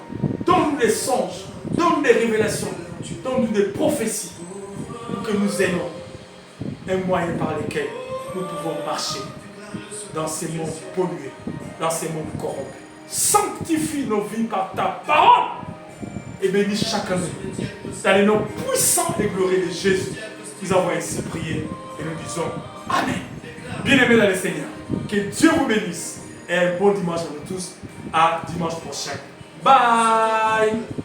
donne-nous des songes, donne-nous des révélations, donne-nous des prophéties pour que nous ayons un moyen par lequel nous pouvons marcher dans ces mondes pollués, dans ces mondes corrompus. Sanctifie nos vies par ta parole et bénis chacun de nous. Dans le nom puissant et glorieux de Jésus, nous avons ainsi prié et nous disons Amen. Bien-aimés dans le Seigneur, que Dieu vous bénisse et un bon dimanche à vous tous. À dimanche prochain. Bye!